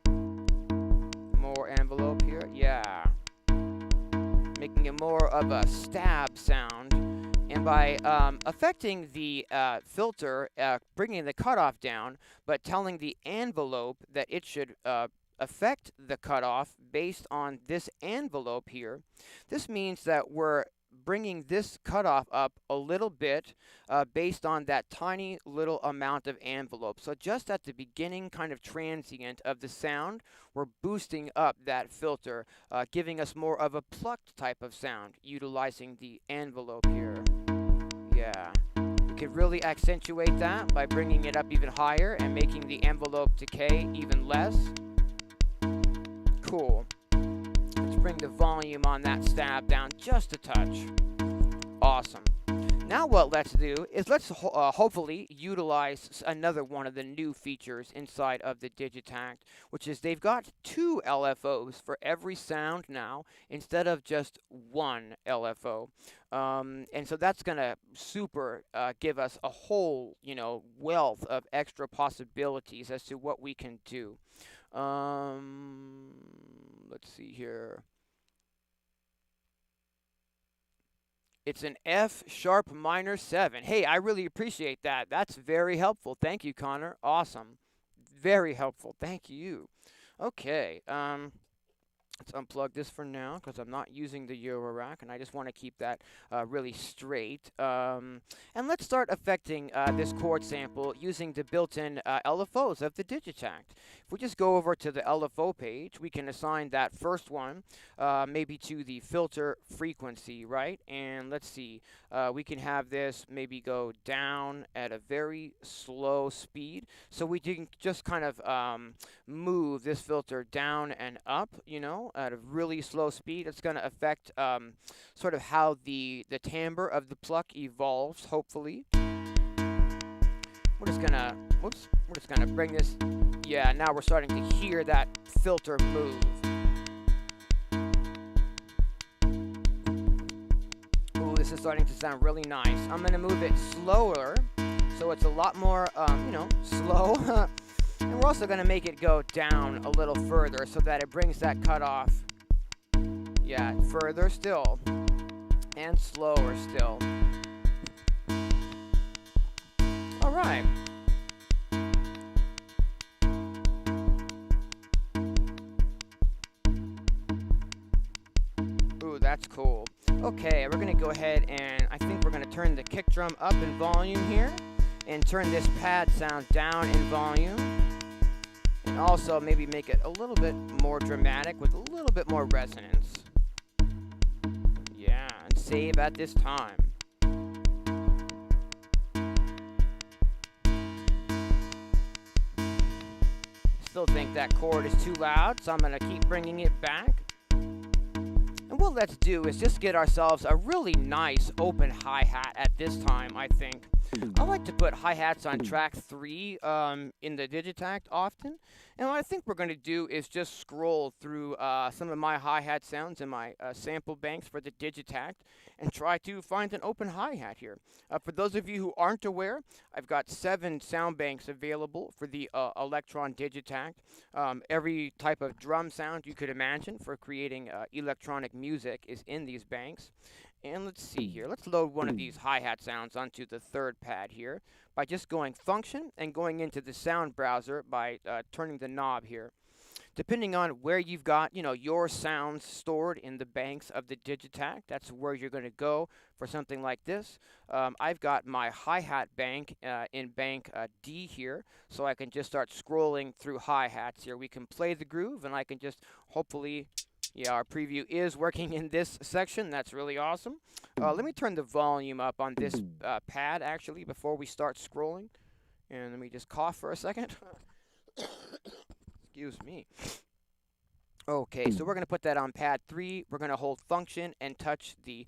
More envelope here, yeah. Making it more of a stab sound. And by affecting the filter, bringing the cutoff down, but telling the envelope that it should affect the cutoff based on this envelope here, this means that we're bringing this cutoff up a little bit based on that tiny little amount of envelope. So just at the beginning kind of transient of the sound, we're boosting up that filter, giving us more of a plucked type of sound, utilizing the envelope here. Yeah. We could really accentuate that by bringing it up even higher and making the envelope decay even less. Cool. Let's bring the volume on that stab down just a touch. Awesome. Now what let's do is let's hopefully utilize another one of the new features inside of the Digitakt, which is they've got 2 LFOs for every sound now instead of just 1 LFO. And so that's going to super give us a whole, wealth of extra possibilities as to what we can do. Let's see here. It's an F sharp minor 7. Hey, I really appreciate that. That's very helpful. Thank you, Connor. Awesome. Very helpful. Thank you. Okay. Let's unplug this for now because I'm not using the Eurorack and I just want to keep that really straight. And let's start affecting this chord sample using the built-in LFOs of the Digitakt. If we just go over to the LFO page, we can assign that first one maybe to the filter frequency, right? And let's see, we can have this maybe go down at a very slow speed. So we can just kind of move this filter down and up, at a really slow speed. It's going to affect sort of how the timbre of the pluck evolves, hopefully. We're just gonna bring this. Yeah, now we're starting to hear that filter move. Ooh, this is starting to sound really nice. I'm gonna move it slower, so it's a lot more, slow. And we're also gonna make it go down a little further so that it brings that cutoff. Yeah, further still, and slower still. All right. Ooh, that's cool. Okay, we're gonna go ahead and I think we're gonna turn the kick drum up in volume here and turn this pad sound down in volume. And also maybe make it a little bit more dramatic with a little bit more resonance. Yeah, and save at this time. Still think that chord is too loud, so I'm going to keep bringing it back. And what let's do is just get ourselves a really nice open hi-hat at this time, I think. I like to put hi-hats on track 3 in the Digitakt often. And what I think we're going to do is just scroll through some of my hi-hat sounds in my sample banks for the Digitakt and try to find an open hi-hat here. For those of you who aren't aware, I've got 7 sound banks available for the Electron Digitakt. Every type of drum sound you could imagine for creating electronic music is in these banks. And let's see here. Let's load one of these hi-hat sounds onto the 3rd pad here by just going function and going into the sound browser by turning the knob here. Depending on where you've got, your sounds stored in the banks of the Digitakt, that's where you're going to go for something like this. I've got my hi-hat bank in bank D here, so I can just start scrolling through hi-hats here. We can play the groove, and I can just hopefully... Yeah, our preview is working in this section. That's really awesome. Let me turn the volume up on this pad, actually, before we start scrolling. And let me just cough for a second. Excuse me. Okay, so we're going to put that on pad 3. We're going to hold function and touch the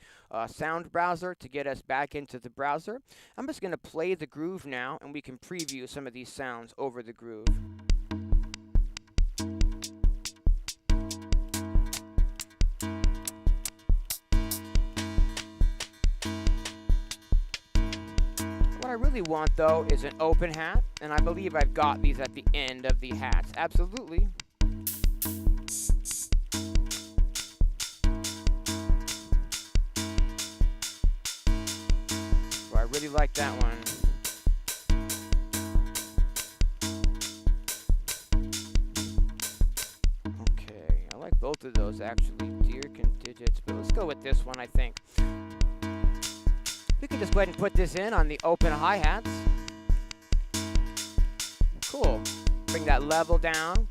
sound browser to get us back into the browser. I'm just going to play the groove now, and we can preview some of these sounds over the groove. What I really want, though, is an open hat, and I believe I've got these at the end of the hats. Absolutely. Oh, I really like that one. Okay, I like both of those, actually. Dirk and Digits, but let's go with this one, I think. We can just go ahead and put this in on the open hi-hats. Cool. Bring that level down.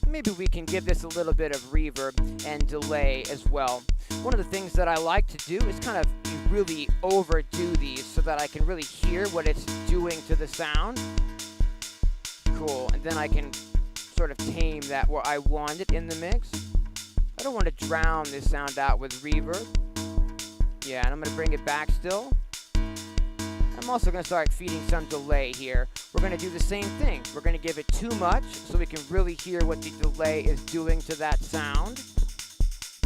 Maybe we can give this a little bit of reverb and delay as well. One of the things that I like to do is kind of really overdo these so that I can really hear what it's doing to the sound. Cool. And then I can sort of tame that where I want it in the mix. I don't want to drown this sound out with reverb. Yeah, and I'm going to bring it back still. I'm also going to start feeding some delay here. We're going to do the same thing. We're going to give it too much so we can really hear what the delay is doing to that sound.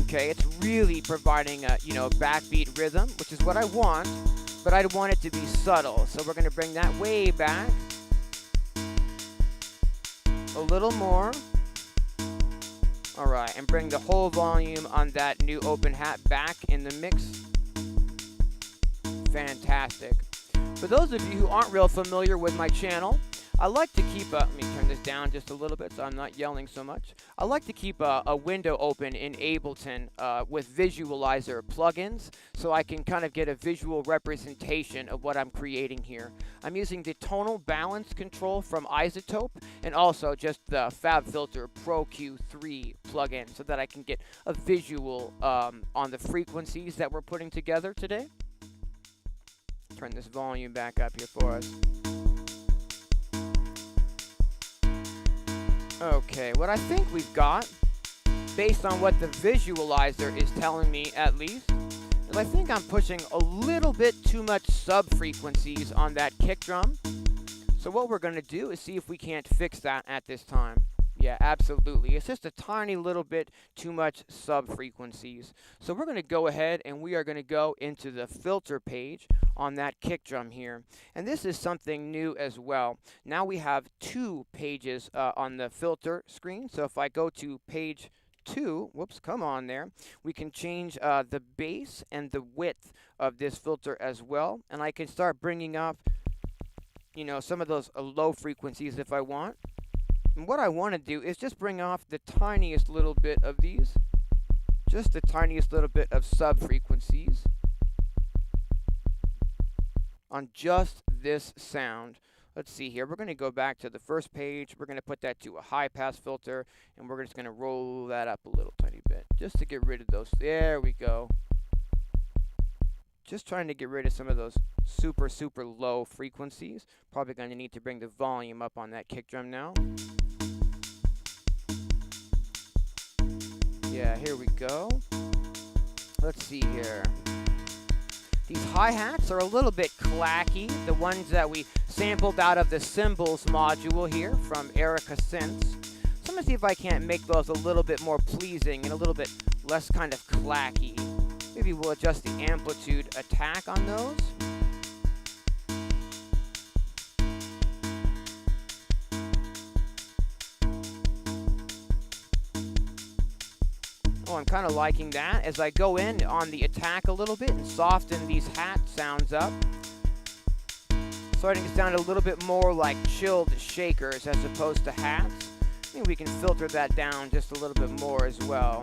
Okay, it's really providing a, backbeat rhythm, which is what I want, but I want it to be subtle. So we're going to bring that way back. A little more. All right, and bring the whole volume on that new open hat back in the mix. Fantastic. For those of you who aren't real familiar with my channel, I like to keep let me turn this down just a little bit so I'm not yelling so much. I like to keep a window open in Ableton with visualizer plugins so I can kind of get a visual representation of what I'm creating here. I'm using the tonal balance control from iZotope and also just the FabFilter Pro Q3 plugin so that I can get a visual on the frequencies that we're putting together today. Turn this volume back up here for us. Okay, what I think we've got, based on what the visualizer is telling me at least, is I think I'm pushing a little bit too much sub-frequencies on that kick drum. So what we're going to do is see if we can't fix that at this time. Yeah, absolutely. It's just a tiny little bit too much sub-frequencies. So we're going to go ahead and we are going to go into the filter page on that kick drum here. And this is something new as well. Now we have 2 pages on the filter screen. So if I go to page 2, whoops, come on there, we can change the bass and the width of this filter as well. And I can start bringing up, some of those low frequencies if I want. And what I want to do is just bring off the tiniest little bit of these, just the tiniest little bit of sub-frequencies on just this sound. Let's see here. We're going to go back to the first page. We're going to put that to a high-pass filter, and we're just going to roll that up a little tiny bit just to get rid of those. There we go. Just trying to get rid of some of those super, super low frequencies. Probably going to need to bring the volume up on that kick drum now. Yeah, here we go. Let's see here. These hi-hats are a little bit clacky, the ones that we sampled out of the Cymbals module here from Erica Synths. So I'm going to see if I can't make those a little bit more pleasing and a little bit less kind of clacky. Maybe we'll adjust the amplitude attack on those. Oh, I'm kind of liking that as I go in on the attack a little bit and soften these hat sounds up. Starting to sound a little bit more like chilled shakers as opposed to hats. I think we can filter that down just a little bit more as well,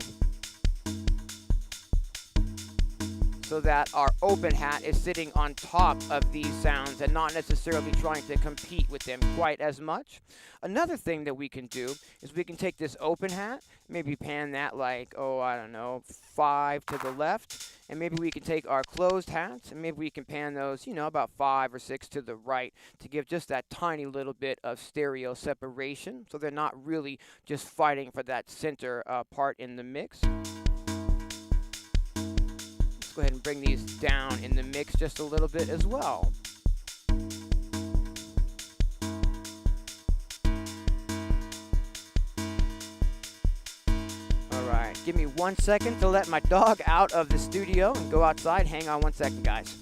so that our open hat is sitting on top of these sounds and not necessarily trying to compete with them quite as much. Another thing that we can do is we can take this open hat, maybe pan that like, 5 to the left, and maybe we can take our closed hats and maybe we can pan those, about 5 or 6 to the right to give just that tiny little bit of stereo separation so they're not really just fighting for that center part in the mix. Go ahead and bring these down in the mix just a little bit as well. Alright, give me 1 second to let my dog out of the studio and go outside. Hang on 1 second, guys.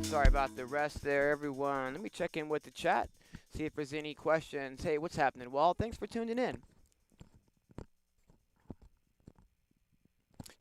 Sorry about the rest there, everyone. Let me check in with the chat, see if there's any questions. Hey, what's happening? Well, thanks for tuning in.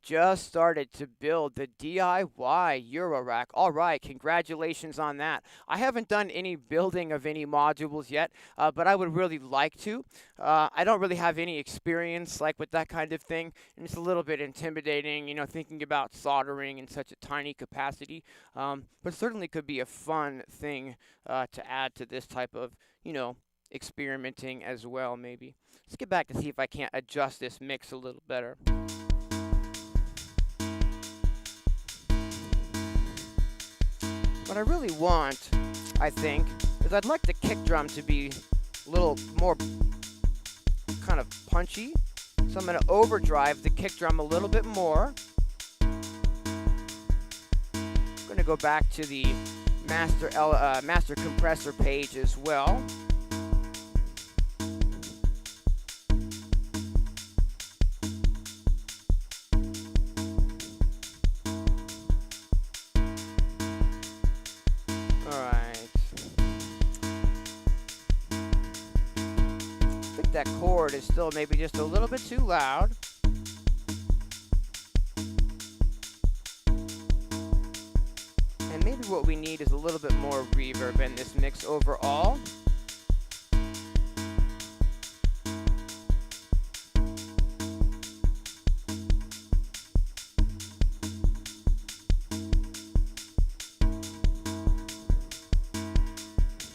just started to build the DIY Eurorack. All right, congratulations on that. I haven't done any building of any modules yet, but I would really like to. I don't really have any experience like with that kind of thing, and it's a little bit intimidating, you know, thinking about soldering in such a tiny capacity. But certainly could be a fun thing to add to this type of, you know, experimenting as well, maybe. Let's get back to see if I can't adjust this mix a little better. What I really want, I think, is I'd like the kick drum to be a little more kind of punchy. So I'm going to overdrive the kick drum a little bit more. I'm going to go back to the master compressor page as well. That chord is still maybe just a little bit too loud. And maybe what we need is a little bit more reverb in this mix overall.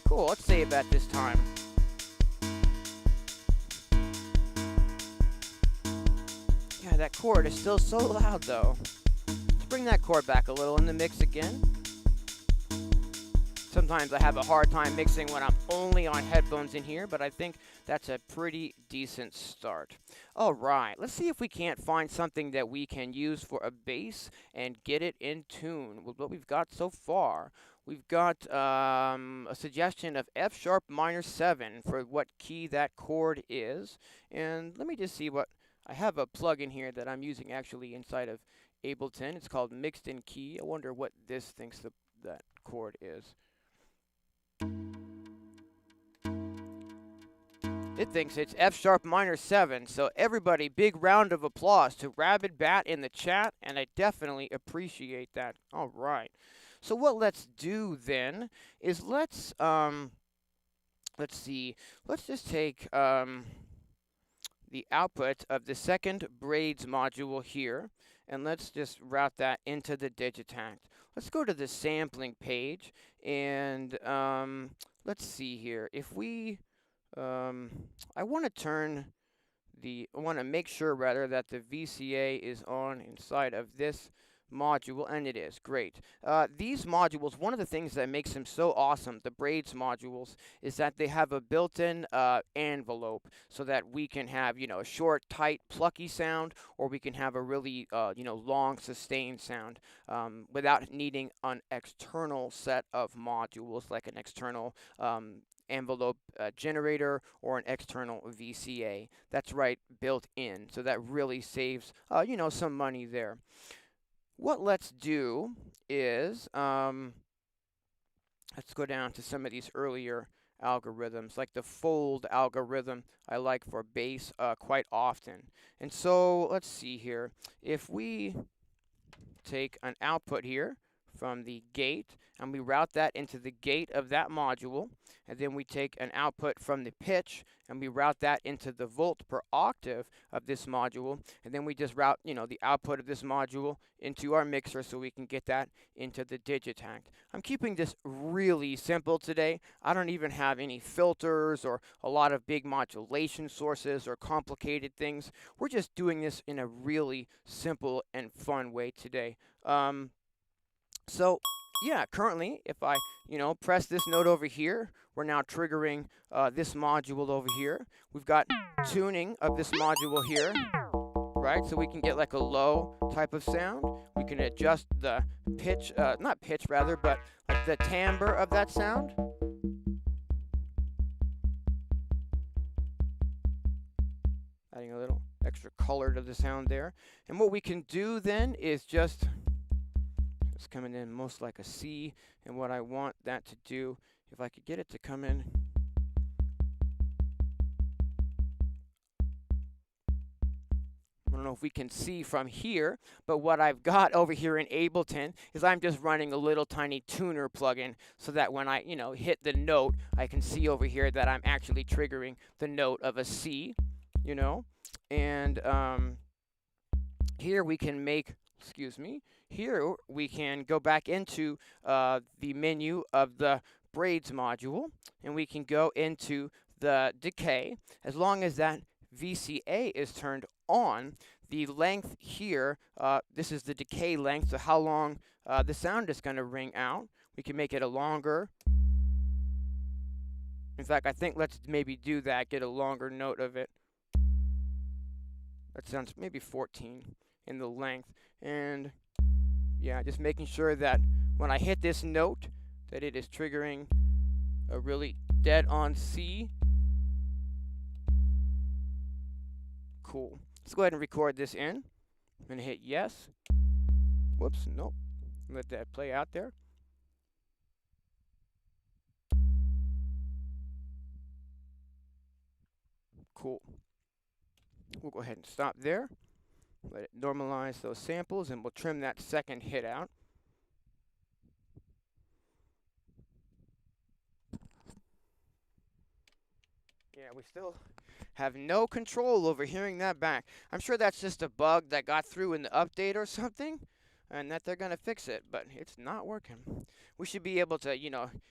Cool, let's save that this time. Yeah, that chord is still so loud though. Let's bring that chord back a little in the mix again. Sometimes I have a hard time mixing when I'm only on headphones in here, but I think that's a pretty decent start. All right, let's see if we can't find something that we can use for a bass and get it in tune with what we've got so far. We've got a suggestion of F sharp minor 7 for what key that chord is. And let me just see what, I have a plugin here that I'm using actually inside of Ableton. It's called Mixed in Key. I wonder what this thinks that chord is. It thinks it's F sharp minor 7. So everybody, big round of applause to Rabid Bat in the chat, and I definitely appreciate that. All right. So what let's do then is let's see. Let's just take the output of the second Braids module here, and let's just route that into the Digitakt. Let's go to the sampling page, and let's see here. If we, I want to make sure rather that the VCA is on inside of this module, and it is. Great. These modules, one of the things that makes them so awesome, the Braids modules, is that they have a built-in envelope so that we can have, you know, a short, tight, plucky sound, or we can have a really, you know, long, sustained sound without needing an external set of modules, like an external envelope generator or an external VCA. That's right, built in. So that really saves, you know, some money there. What let's do is, let's go down to some of these earlier algorithms, like the fold algorithm I like for bass quite often. And so let's see here. If we take an output here from the gate and we route that into the gate of that module, and then we take an output from the pitch and we route that into the volt per octave of this module, and then we just route, you know, the output of this module into our mixer so we can get that into the Digitakt. I'm keeping this really simple today. I don't even have any filters or a lot of big modulation sources or complicated things. We're just doing this in a really simple and fun way today. So yeah, currently, if I, you know, press this note over here, we're now triggering this module over here. We've got tuning of this module here, right? So we can get like a low type of sound. We can adjust the pitch, not pitch rather, but like the timbre of that sound. Adding a little extra color to the sound there. And what we can do then is just coming in most like a C, and what I want that to do, if I could get it to come in know if we can see from here, but what I've got over here in Ableton is I'm just running a little tiny tuner plugin so that when I, hit the note, I can see over here that I'm actually triggering the note of a C, and here we can make, here we can go back into the menu of the Braids module, and we can go into the decay. As long as that VCA is turned on, the length here, this is the decay length, so how long the sound is going to ring out. We can make it a longer. In fact, I think let's maybe do that, get a longer note of it. That sounds maybe 14 in the length. And yeah, just making sure that when I hit this note, that it is triggering a really dead on C. Cool. Let's go ahead and record this in. I'm going to hit yes. Whoops, nope. Let that play out there. Cool. We'll go ahead and stop there. Let it normalize those samples, and we'll trim that second hit out. Yeah, we still have no control over hearing that back. I'm sure that's just a bug that got through in the update or something, and that they're going to fix it, but it's not working. We should be able to,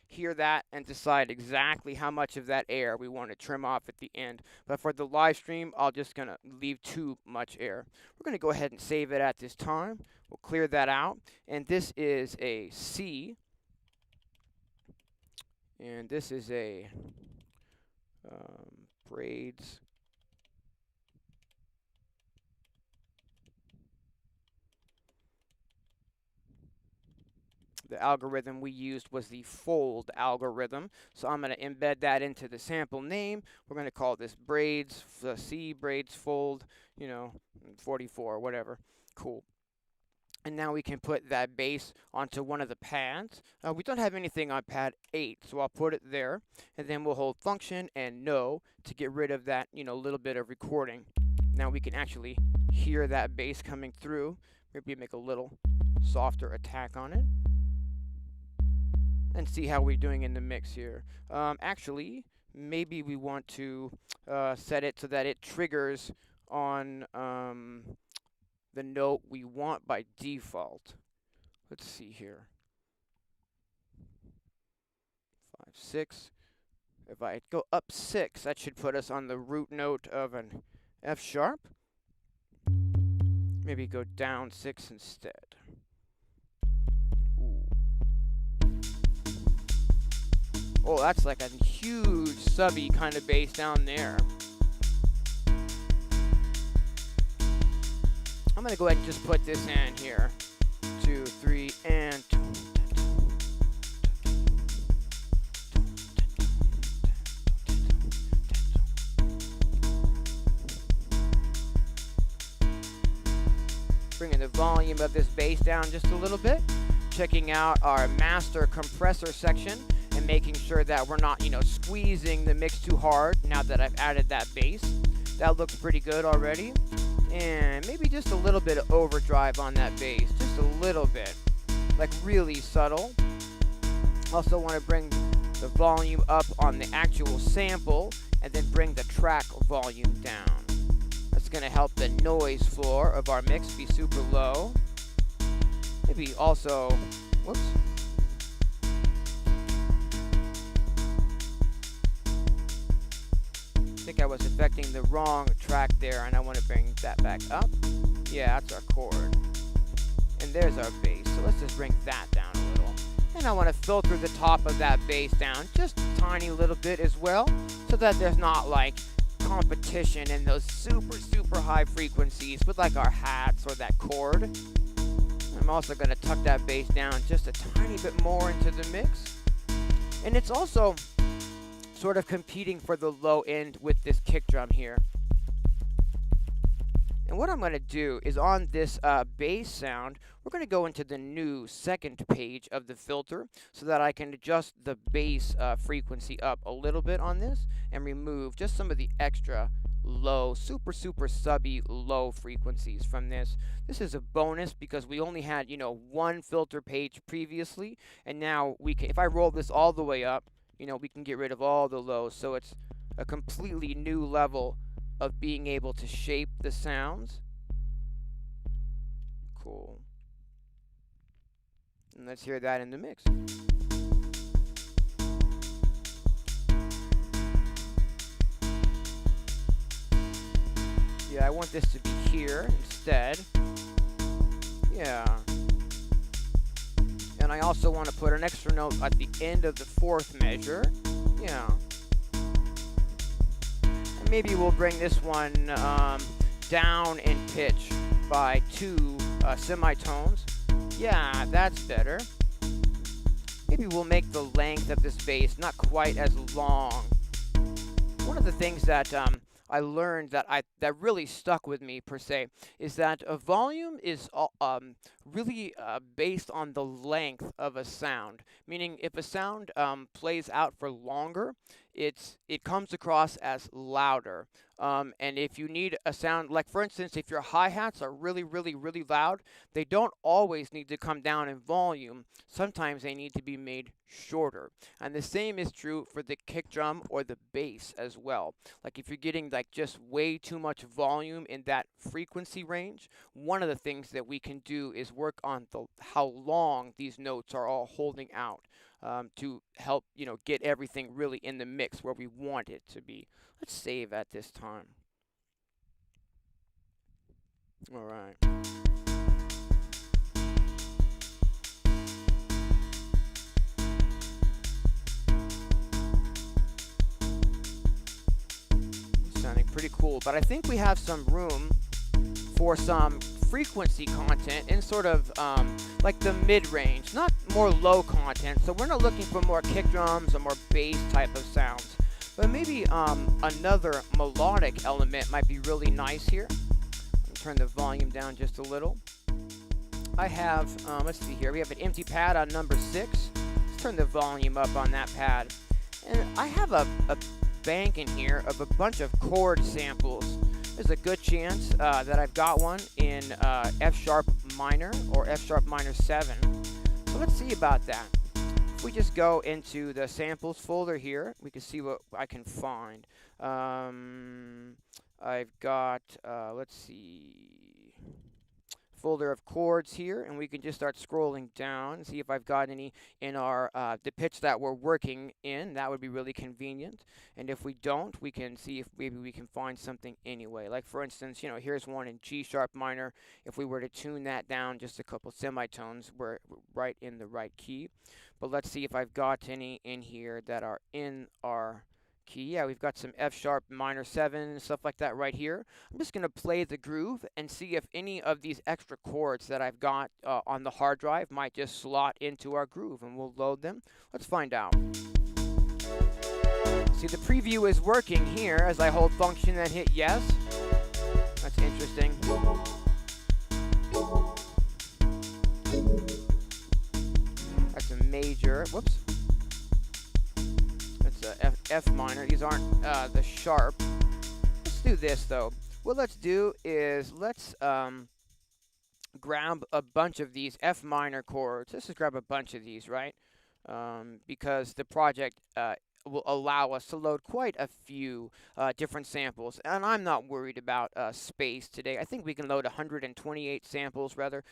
hear that and decide exactly how much of that air we want to trim off at the end. But for the live stream, I'm just going to leave too much air. We're going to go ahead and save it at this time. We'll clear that out, and this is a C, and this is a Braids. The algorithm we used was the fold algorithm, so I'm going to embed that into the sample name. We're going to call this Braids, C, Braids fold, 44, whatever. Cool. And now we can put that bass onto one of the pads. We don't have anything on pad 8, so I'll put it there. And then we'll hold function and no to get rid of that, little bit of recording. Now we can actually hear that bass coming through. Maybe make a little softer attack on it. And see how we're doing in the mix here. Actually, maybe we want to set it so that it triggers on the note we want by default. Let's see here. 5, 6. If I go up 6, that should put us on the root note of an F sharp. Maybe go down 6 instead. Ooh. Oh, that's like a huge subby kind of bass down there. I'm going to go ahead and just put this in here. 2, 3, and... Bringing the volume of this bass down just a little bit. Checking out our master compressor section and making sure that we're not, squeezing the mix too hard now that I've added that bass. That looks pretty good already. And maybe just a little bit of overdrive on that bass, just a little bit, like really subtle. Also want to bring the volume up on the actual sample and then bring the track volume down. That's going to help the noise floor of our mix be super low. Maybe also, whoops. I think I was affecting the wrong track there, and I want to bring that back up. Yeah, that's our chord. And there's our bass, so let's just bring that down a little. And I want to filter the top of that bass down just a tiny little bit as well, so that there's not like competition in those super, super high frequencies with like our hats or that chord. I'm also going to tuck that bass down just a tiny bit more into the mix. And it's also sort of competing for the low end with this kick drum here. And what I'm going to do is on this bass sound, we're going to go into the new second page of the filter so that I can adjust the bass frequency up a little bit on this and remove just some of the extra low, super subby low frequencies from this. This is a bonus because we only had, one filter page previously, and now we can, if I roll this all the way up, we can get rid of all the lows. So it's a completely new level of being able to shape the sounds. Cool. And let's hear that in the mix. Yeah, I want this to be here instead. Yeah. And I also want to put an extra note at the end of the fourth measure. Yeah. And maybe we'll bring this one down in pitch by 2 semitones. Yeah, that's better. Maybe we'll make the length of this bass not quite as long. One of the things that I learned that really stuck with me per se is that a volume is really based on the length of a sound. Meaning, if a sound plays out for longer, it comes across as louder. And if you need a sound, like for instance, if your hi-hats are really loud, they don't always need to come down in volume. Sometimes they need to be made shorter. And the same is true for the kick drum or the bass as well. Like if you're getting like just way too much volume in that frequency range, one of the things that we can do is work on how long these notes are all holding out. To help, get everything really in the mix where we want it to be. Let's save at this time. All right. Sounding pretty cool, but I think we have some room for some frequency content in sort of like the mid-range, not more low content. So we're not looking for more kick drums or more bass type of sounds, but maybe another melodic element might be really nice here. Let me turn the volume down just a little. I have, let's see here, we have an empty pad on number 6. Let's turn the volume up on that pad. And I have a bank in here of a bunch of chord samples. There's a good chance that I've got one in F sharp minor or F sharp minor 7. So let's see about that. If we just go into the samples folder here, we can see what I can find. I've got, let's see, folder of chords here, and we can just start scrolling down and see if I've got any in our the pitch that we're working in. That would be really convenient. And if we don't, we can see if maybe we can find something anyway. Like for instance, here's one in G sharp minor. If we were to tune that down just a couple semitones, we're right in the right key. But let's see if I've got any in here that are in our key. Yeah, we've got some F sharp minor 7 and stuff like that right here. I'm just going to play the groove and see if any of these extra chords that I've got on the hard drive might just slot into our groove, and we'll load them. Let's find out. See, the preview is working here as I hold function and hit yes. That's interesting. That's a major. Whoops. F minor. These aren't the sharp. Let's do this though. What let's do is let's grab a bunch of these F minor chords. Let's just grab a bunch of these, right? Because the project will allow us to load quite a few different samples. And I'm not worried about space today. I think we can load 128 samples rather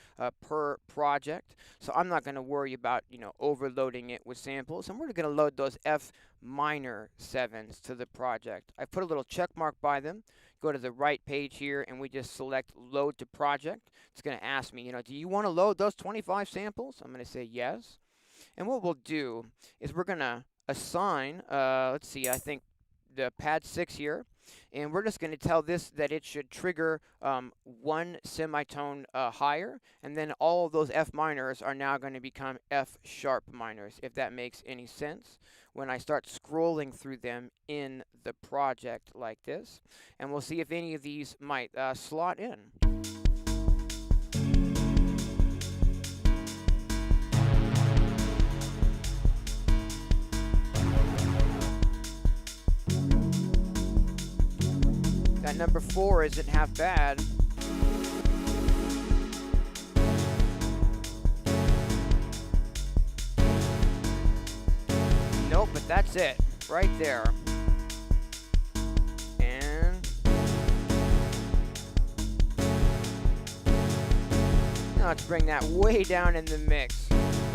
per project. So I'm not going to worry about, overloading it with samples. And we're going to load those F minor 7s to the project. I put a little check mark by them. Go to the right page here and we just select load to project. It's going to ask me, do you want to load those 25 samples? I'm going to say yes. And what we'll do is we're going to assign, let's see, I think the pad 6 here, and we're just going to tell this that it should trigger 1 semitone higher, and then all of those F minors are now going to become F sharp minors, if that makes any sense, when I start scrolling through them in the project like this. And we'll see if any of these might slot in. That number 4 isn't half bad. Nope, but that's it. Right there. And now let's bring that way down in the mix.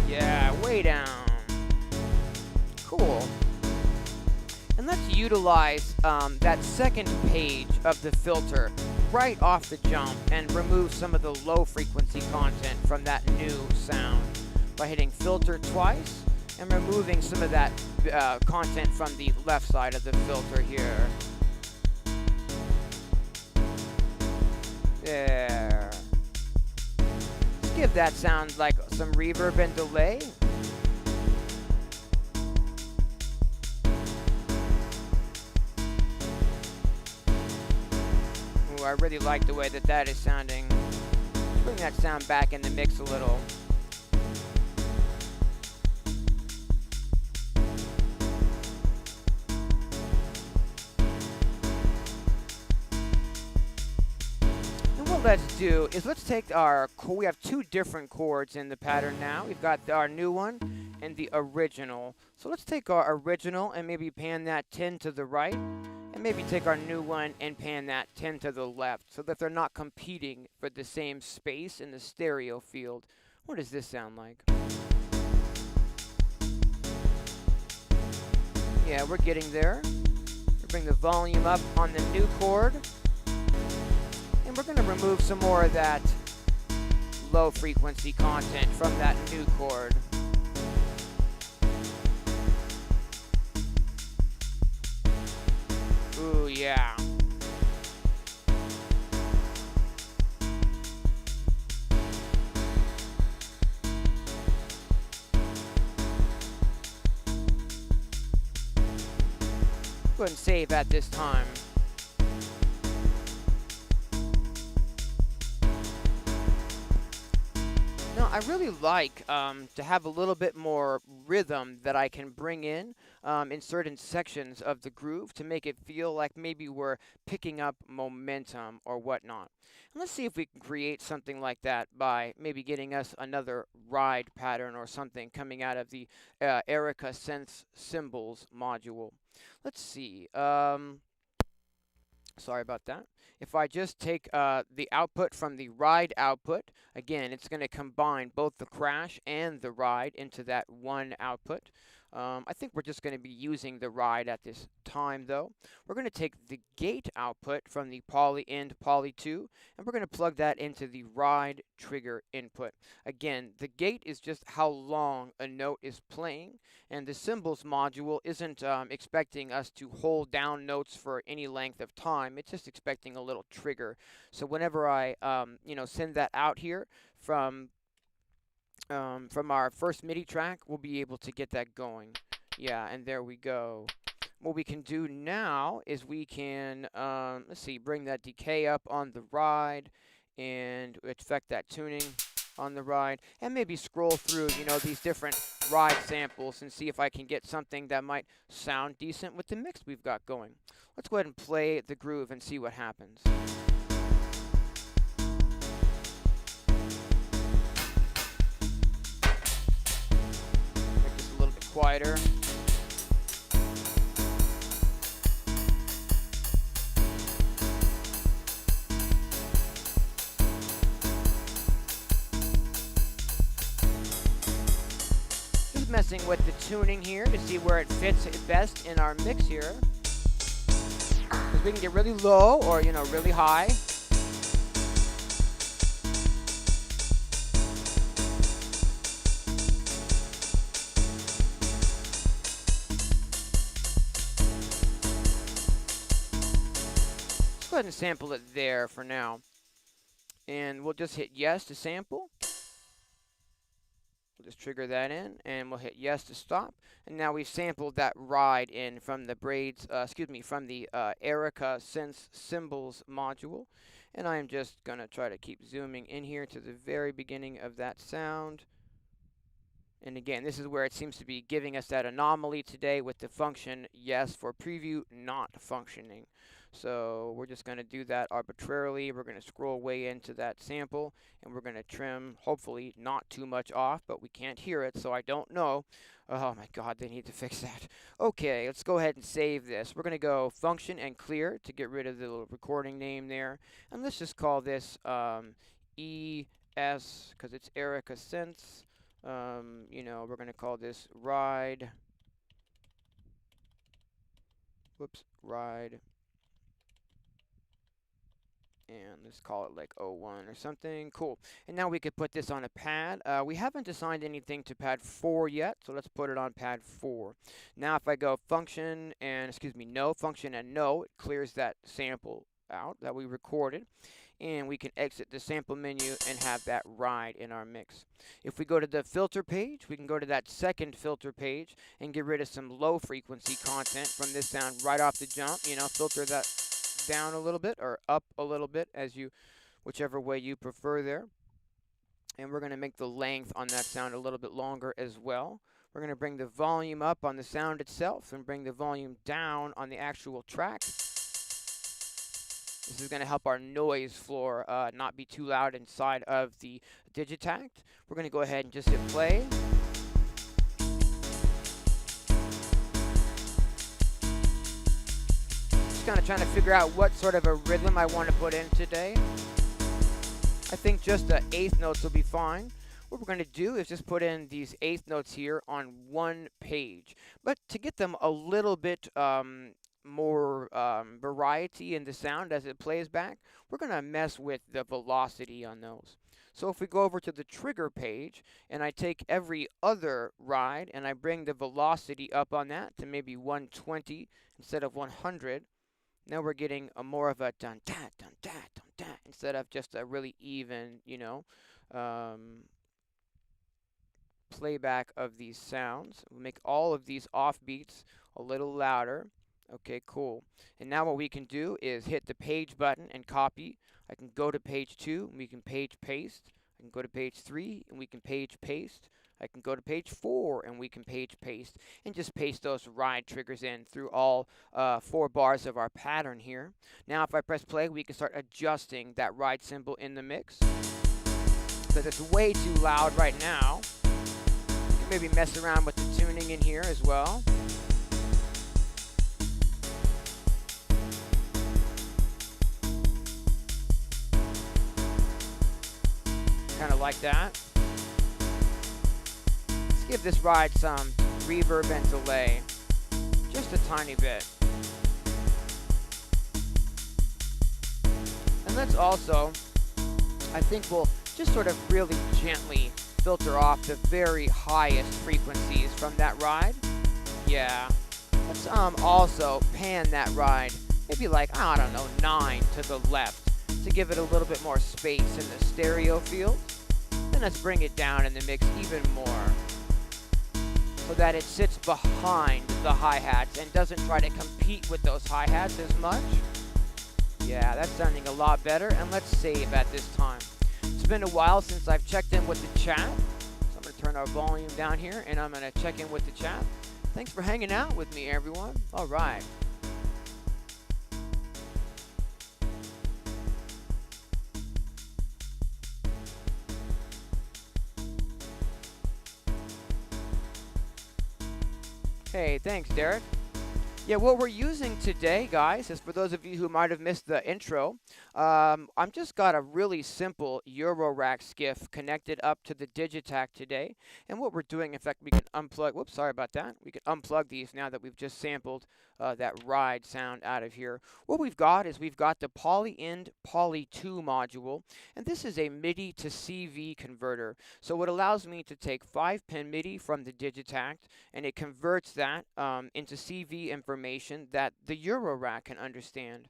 Yeah, way down. Cool. And let's utilize that second page of the filter right off the jump and remove some of the low frequency content from that new sound by hitting filter twice and removing some of that content from the left side of the filter here. There. Let's give that sound like some reverb and delay. Ooh, I really like the way that that is sounding. Let's bring that sound back in the mix a little. Let's do is let's take our we have two different chords in the pattern now. We've got our new one and the original. So let's take our original and maybe pan that 10 to the right, and maybe take our new one and pan that 10 to the left so that they're not competing for the same space in the stereo field. What does this sound like? Yeah, we're getting there. We'll bring the volume up on the new chord. And we're going to remove some more of that low frequency content from that new chord. Ooh, yeah. Go ahead and save at this time. I really like to have a little bit more rhythm that I can bring in certain sections of the groove to make it feel like maybe we're picking up momentum or whatnot. And let's see if we can create something like that by maybe getting us another ride pattern or something coming out of the Erica Synths Cymbals module. Let's see. Sorry about that. If I just take the output from the ride output, again, it's going to combine both the crash and the ride into that one output. I think we're just going to be using the ride at this time, though. We're going to take the gate output from the poly in poly 2, and we're going to plug that into the ride trigger input. Again, the gate is just how long a note is playing, and the cymbals module isn't expecting us to hold down notes for any length of time. It's just expecting a little trigger. So whenever I send that out here from our first MIDI track, we'll be able to get that going. Yeah, and there we go. What we can do now is we can, let's see, bring that decay up on the ride and affect that tuning on the ride, and maybe scroll through, these different ride samples and see if I can get something that might sound decent with the mix we've got going. Let's go ahead and play the groove and see what happens. Quieter. Just messing with the tuning here to see where it fits best in our mix here. Because we can get really low or, really high. Go ahead and sample it there for now, and we'll just hit yes to sample. We'll just trigger that in, and we'll hit yes to stop. And now we've sampled that ride in from the Braids, from the Erica Synths Cymbals module. And I am just gonna try to keep zooming in here to the very beginning of that sound. And again, this is where it seems to be giving us that anomaly today with the function yes for preview not functioning. So we're just going to do that arbitrarily. We're going to scroll way into that sample, and we're going to trim, hopefully not too much off, but we can't hear it, so I don't know. Oh my God, they need to fix that. Okay, let's go ahead and save this. We're going to go function and clear to get rid of the little recording name there. And let's just call this ES, because it's Erica Synths. You know, we're going to call this ride. Whoops, ride. And let's call it like 01 or something. Cool. And now we could put this on a pad. We haven't assigned anything to pad 4 yet, so let's put it on pad 4. Now if I go function and, no, function and no, it clears that sample out that we recorded. And we can exit the sample menu and have that ride in our mix. If we go to the filter page, we can go to that second filter page and get rid of some low frequency content from this sound right off the jump. You know, filter that down a little bit or up a little bit, as you, whichever way you prefer there. And we're going to make the length on that sound a little bit longer as well. We're going to bring the volume up on the sound itself and bring the volume down on the actual track. This is going to help our noise floor not be too loud inside of the Digitakt. We're going to go ahead and just hit play. Kind of trying to figure out what sort of a rhythm I want to put in today. I think just the eighth notes will be fine. What we're going to do is just put in these eighth notes here on one page. But to get them a little bit more variety in the sound as it plays back, we're going to mess with the velocity on those. So if we go over to the trigger page and I take every other ride and I bring the velocity up on that to maybe 120 instead of 100, now we're getting a more of a dun-da, dun-da, dun-da, instead of just a really even, you know, playback of these sounds. We'll make all of these offbeats a little louder. Okay, cool. And now what we can do is hit the page button and copy. I can go to page 2 and we can page paste. I can go to page 3 and we can page paste. I can go to page 4 and we can page paste and just paste those ride triggers in through all 4 bars of our pattern here. Now if I press play, we can start adjusting that ride cymbal in the mix. Because it's way too loud right now. You can maybe mess around with the tuning in here as well. Kind of like that. Give this ride some reverb and delay, just a tiny bit. And let's also, I think we'll just sort of really gently filter off the very highest frequencies from that ride. Yeah. Let's also pan that ride, maybe like, I don't know, 9 to the left to give it a little bit more space in the stereo field. Then let's bring it down in the mix even more, so that it sits behind the hi-hats and doesn't try to compete with those hi-hats as much. Yeah, that's sounding a lot better, and let's save at this time. It's been a while since I've checked in with the chat, so I'm going to turn our volume down here, and I'm going to check in with the chat. Thanks for hanging out with me, everyone. All right. Hey, thanks, Derek. Yeah, what we're using today, guys, is for those of you who might have missed the intro, I've just got a really simple Eurorack Skiff connected up to the Digitakt today. And what we're doing, in fact, we can unplug, whoops, sorry about that. We can unplug these now that we've just sampled that ride sound out of here. What we've got is we've got the Poly-IND Poly-2 module, and this is a MIDI to CV converter. So it allows me to take 5-pin MIDI from the Digitakt, and it converts that into CV information that the Eurorack can understand.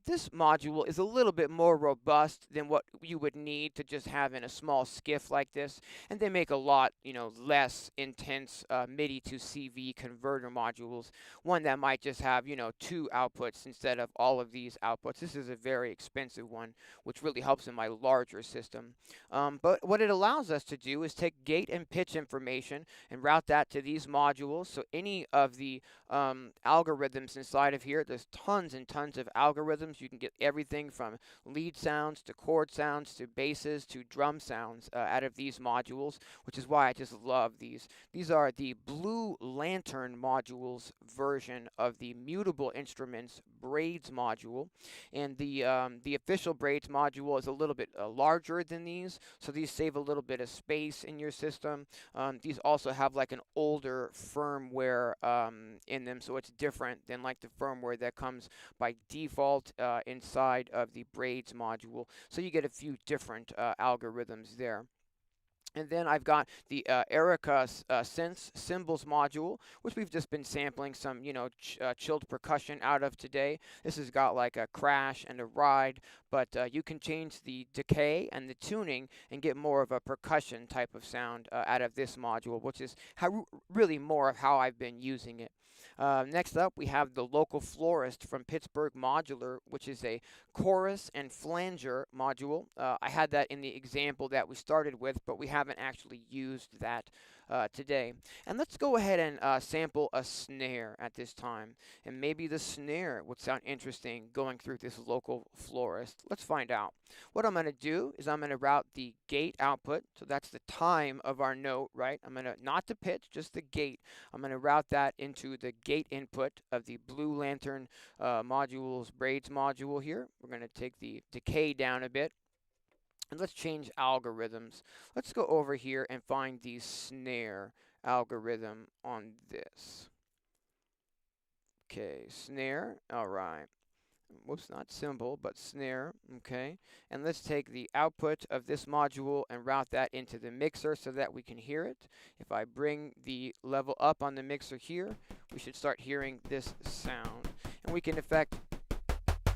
This module is is a little bit more robust than what you would need to just have in a small skiff like this, and they make a lot, less intense MIDI to CV converter modules. One that might just have, two outputs instead of all of these outputs. This is a very expensive one, which really helps in my larger system. But what it allows us to do is take gate and pitch information and route that to these modules. So any of the algorithms inside of here, there's tons and tons of algorithms. You can get everything from lead sounds to chord sounds to basses to drum sounds out of these modules, which is why I just love these. These are the Blue Lantern modules version of the Mutable Instruments Braids module, and the official Braids module is a little bit larger than these, so these save a little bit of space in your system. These also have like an older firmware in them, so it's different than like the firmware that comes by default inside of the Braids module. So you get a few different algorithms there. And then I've got the Erica Synths Cymbals module, which we've just been sampling some, chilled percussion out of today. This has got like a crash and a ride, but you can change the decay and the tuning and get more of a percussion type of sound out of this module, which is really more of how I've been using it. Next up, we have the Local Florist from Pittsburgh Modular, which is a chorus and flanger module. I had that in the example that we started with, but we haven't actually used that today. And let's go ahead and sample a snare at this time. And maybe the snare would sound interesting going through this Local Florist. Let's find out. What I'm going to do is I'm going to route the gate output. So that's the time of our note, right? I'm going to, not the pitch, just the gate. I'm going to route that into the gate input of the Blue Lantern modules Braids module here. We're going to take the decay down a bit. And let's change algorithms. Let's go over here and find the snare algorithm on this. Okay, snare, all right. Whoops, not cymbal, but snare, okay. And let's take the output of this module and route that into the mixer so that we can hear it. If I bring the level up on the mixer here, we should start hearing this sound. And we can affect,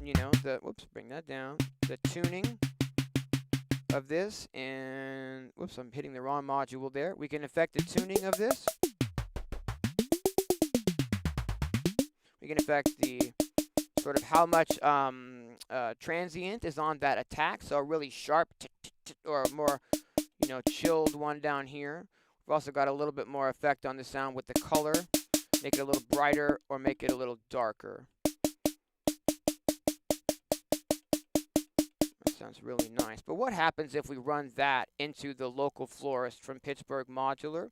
bring that down, the tuning of this, and whoops, I'm hitting the wrong module there. We can affect the tuning of this. We can affect the sort of how much transient is on that attack, so a really sharp or more, chilled one down here. We've also got a little bit more effect on the sound with the color, make it a little brighter or make it a little darker. Sounds really nice. But what happens if we run that into the Local Florist from Pittsburgh Modular?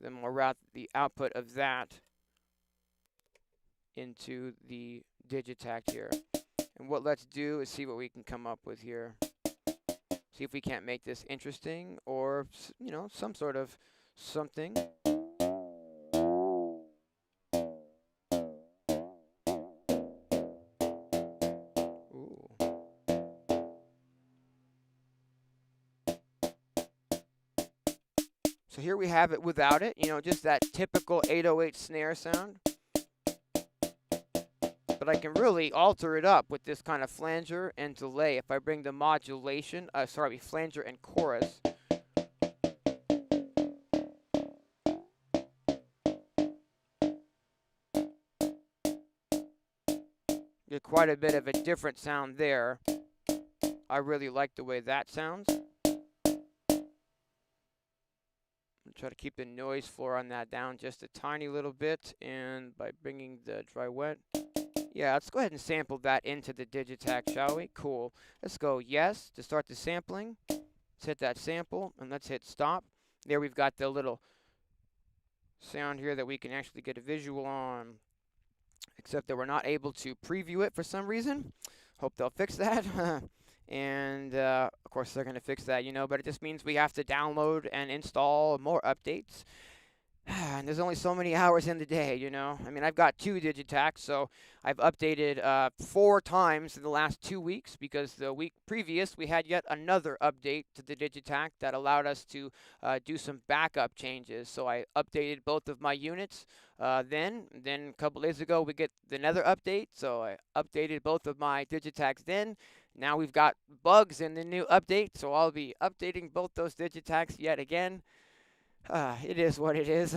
Then we'll route the output of that into the Digitakt here. And what let's do is see what we can come up with here. See if we can't make this interesting or, some sort of something. So here we have it without it, just that typical 808 snare sound. But I can really alter it up with this kind of flanger and delay. If I bring the modulation, flanger and chorus. Get quite a bit of a different sound there. I really like the way that sounds. Try to keep the noise floor on that down just a tiny little bit, and by bringing the dry wet, yeah, let's go ahead and sample that into the Digitakt, shall we? Cool. Let's go yes to start the sampling. Let's hit that sample and let's hit stop. There we've got the little sound here that we can actually get a visual on, except that we're not able to preview it for some reason. Hope they'll fix that. And, of course, they're going to fix that, but it just means we have to download and install more updates. And there's only so many hours in the day, I mean, I've got 2 Digitakts, so I've updated 4 times in the last 2 weeks, because the week previous we had yet another update to the Digitakt that allowed us to do some backup changes. So I updated both of my units then a couple days ago we get another update, so I updated both of my Digitakts then. Now we've got bugs in the new update, so I'll be updating both those Digitakts yet again. It is what it is.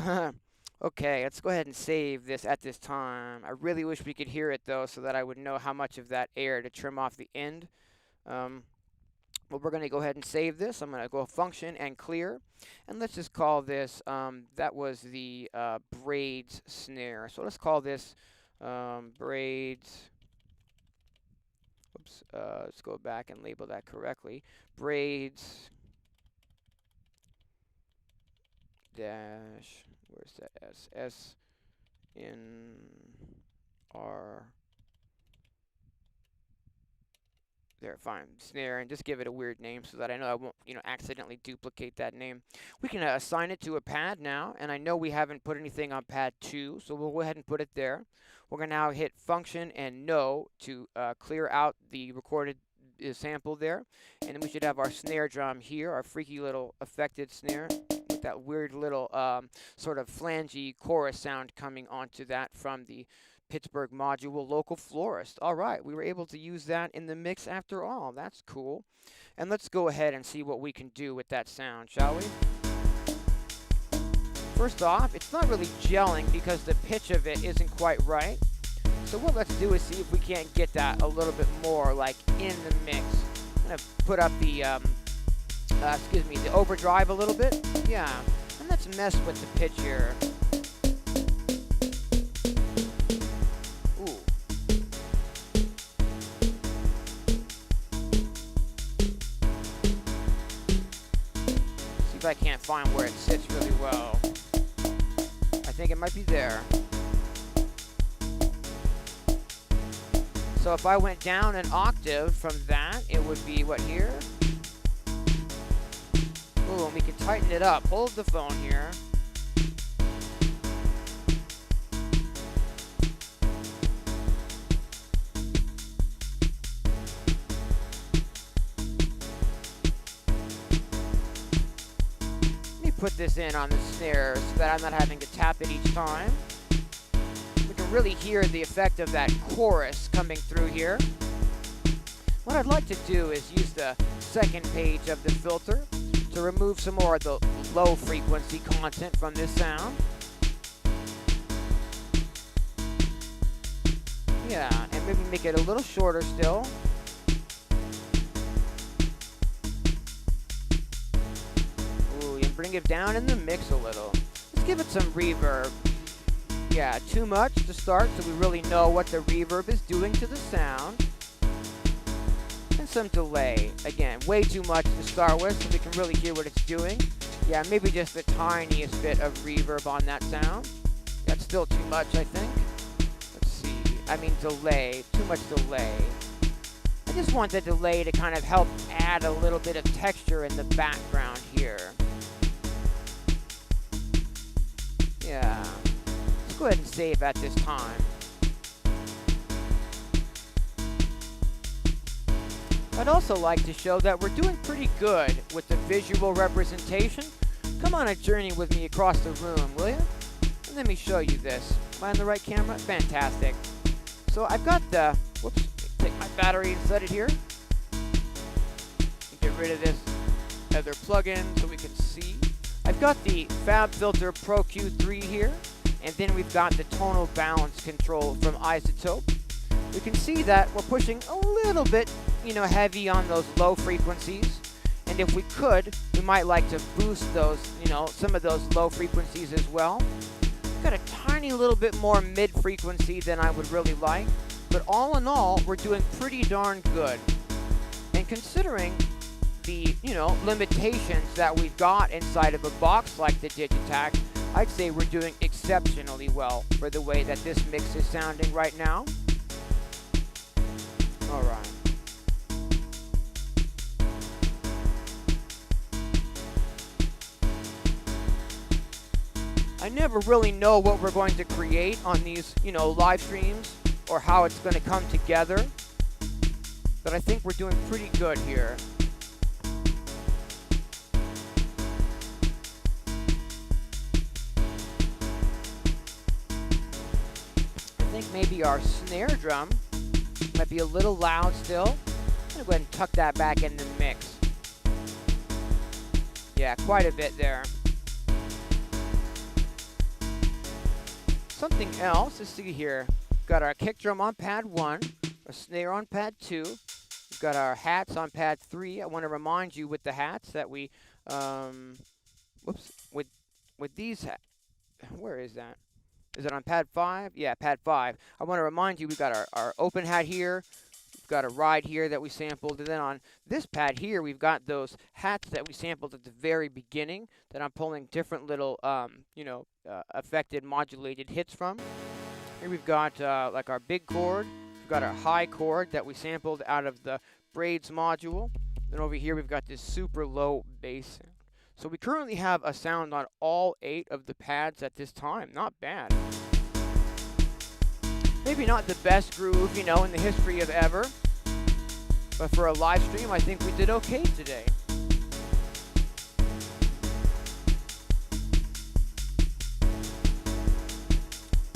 Okay, let's go ahead and save this at this time. I really wish we could hear it though, so that I would know how much of that air to trim off the end. Well, we're going to go ahead and save this. I'm going to go function and clear. And let's just call this, that was the Braids snare. So let's call this Braids. Oops, let's go back and label that correctly. Braids dash, where's that S? S N R. There, fine. Snare, and just give it a weird name so that I know I won't, accidentally duplicate that name. We can assign it to a pad now, and I know we haven't put anything on pad 2, so we'll go ahead and put it there. We're going to now hit function and no to clear out the recorded sample there. And then we should have our snare drum here, our freaky little affected snare with that weird little sort of flangey chorus sound coming onto that from the Pittsburgh module local florist. All right, we were able to use that in the mix after all. That's cool. And let's go ahead and see what we can do with that sound, shall we? First off, it's not really gelling because the pitch of it isn't quite right. So what let's do is see if we can't get that a little bit more like in the mix. I'm gonna put up the the overdrive a little bit. Yeah, and let's mess with the pitch here. I can't find where it sits really well. I think it might be there. So if I went down an octave from that, it would be what here? Ooh, and we can tighten it up. Hold the phone here. Put this in on the snare so that I'm not having to tap it each time. We can really hear the effect of that chorus coming through here. What I'd like to do is use the second page of the filter to remove some more of the low frequency content from this sound. Yeah, and maybe make it a little shorter still. Bring it down in the mix a little. Let's give it some reverb. Yeah, too much to start so we really know what the reverb is doing to the sound. And some delay. Again, way too much to start with so we can really hear what it's doing. Yeah, maybe just the tiniest bit of reverb on that sound. That's still too much, I think. Let's see. I mean delay. Too much delay. I just want the delay to kind of help add a little bit of texture in the background here. Yeah, let's go ahead and save at this time. I'd also like to show that we're doing pretty good with the visual representation. Come on a journey with me across the room, will you? And let me show you this. Am I on the right camera? Fantastic. So I've got the, whoops, take my battery and set it here. Get rid of this other plug-in so we can see. I've got the FabFilter Pro Q3 here, and then we've got the tonal balance control from Isotope. We can see that we're pushing a little bit, heavy on those low frequencies, and if we could, we might like to boost those, some of those low frequencies as well. Got a tiny little bit more mid-frequency than I would really like, but all in all, we're doing pretty darn good. And considering the, limitations that we've got inside of a box like the Digitakt, I'd say we're doing exceptionally well for the way that this mix is sounding right now. All right. I never really know what we're going to create on these, live streams or how it's going to come together, but I think we're doing pretty good here. I think maybe our snare drum might be a little loud still. I'm going to go ahead and tuck that back in the mix. Yeah, quite a bit there. Something else, let's see here. We've got our kick drum on pad 1, a snare on pad 2. We've got our hats on pad 3. I want to remind you with the hats that we, with these hats, where is that? Is it on pad 5? Yeah, pad 5. I want to remind you we've got our open hat here. We've got a ride here that we sampled. And then on this pad here, we've got those hats that we sampled at the very beginning that I'm pulling different little, affected modulated hits from. Here we've got like our big chord. We've got our high chord that we sampled out of the Braids module. Then over here, we've got this super low bass sound. So we currently have a sound on all 8 of the pads at this time. Not bad. Maybe not the best groove, in the history of ever. But for a live stream, I think we did okay today.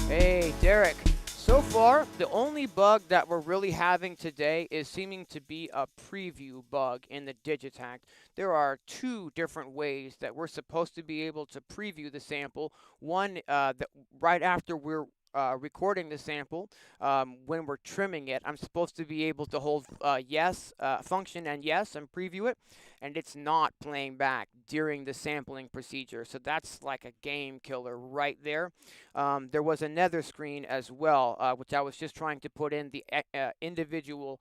Hey, Derek. So far, the only bug that we're really having today is seeming to be a preview bug in the Digitakt. There are 2 different ways that we're supposed to be able to preview the sample. One, right after we're recording the sample, when we're trimming it, I'm supposed to be able to hold yes, function and yes, and preview it, and it's not playing back during the sampling procedure. So that's like a game killer right there. There was another screen as well, which I was just trying to put in the individual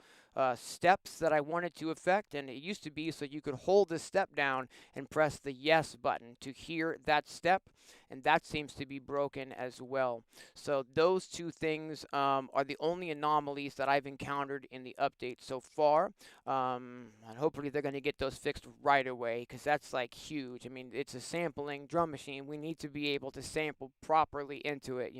steps that I wanted to affect, and it used to be so you could hold the step down and press the yes button to hear that step, and that seems to be broken as well. So those 2 things are the only anomalies that I've encountered in the update so far, and hopefully they're going to get those fixed right away, because that's like huge. I mean, it's a sampling drum machine. We need to be able to sample properly into it,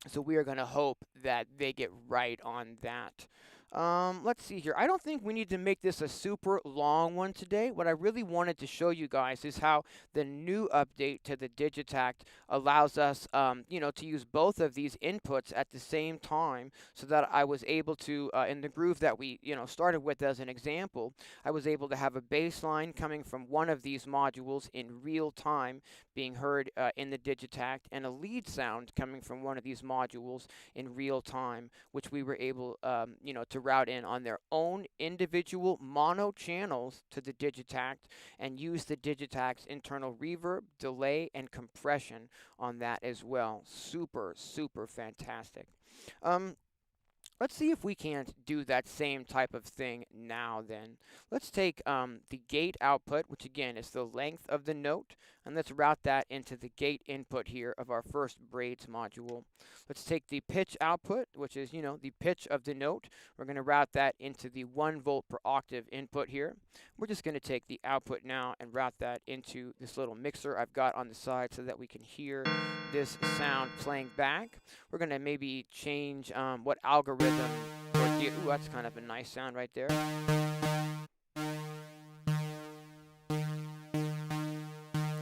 so we are going to hope that they get right on that. Let's see here. I don't think we need to make this a super long one today. What I really wanted to show you guys is how the new update to the Digitakt allows us, to use both of these inputs at the same time, so that I was able to, in the groove that we, started with as an example, I was able to have a bass line coming from one of these modules in real time being heard in the Digitakt, and a lead sound coming from one of these modules in real time, which we were able, to route in on their own individual mono channels to the Digitakt, and use the Digitakt's internal reverb, delay, and compression on that as well. Super, super fantastic. Let's see if we can't do that same type of thing now then. Let's take the gate output, which again is the length of the note, and let's route that into the gate input here of our first Braids module. Let's take the pitch output, which is, the pitch of the note. We're going to route that into the 1 volt per octave input here. We're just going to take the output now and route that into this little mixer I've got on the side so that we can hear this sound playing back. We're going to maybe change what algorithm. Ooh, that's kind of a nice sound right there.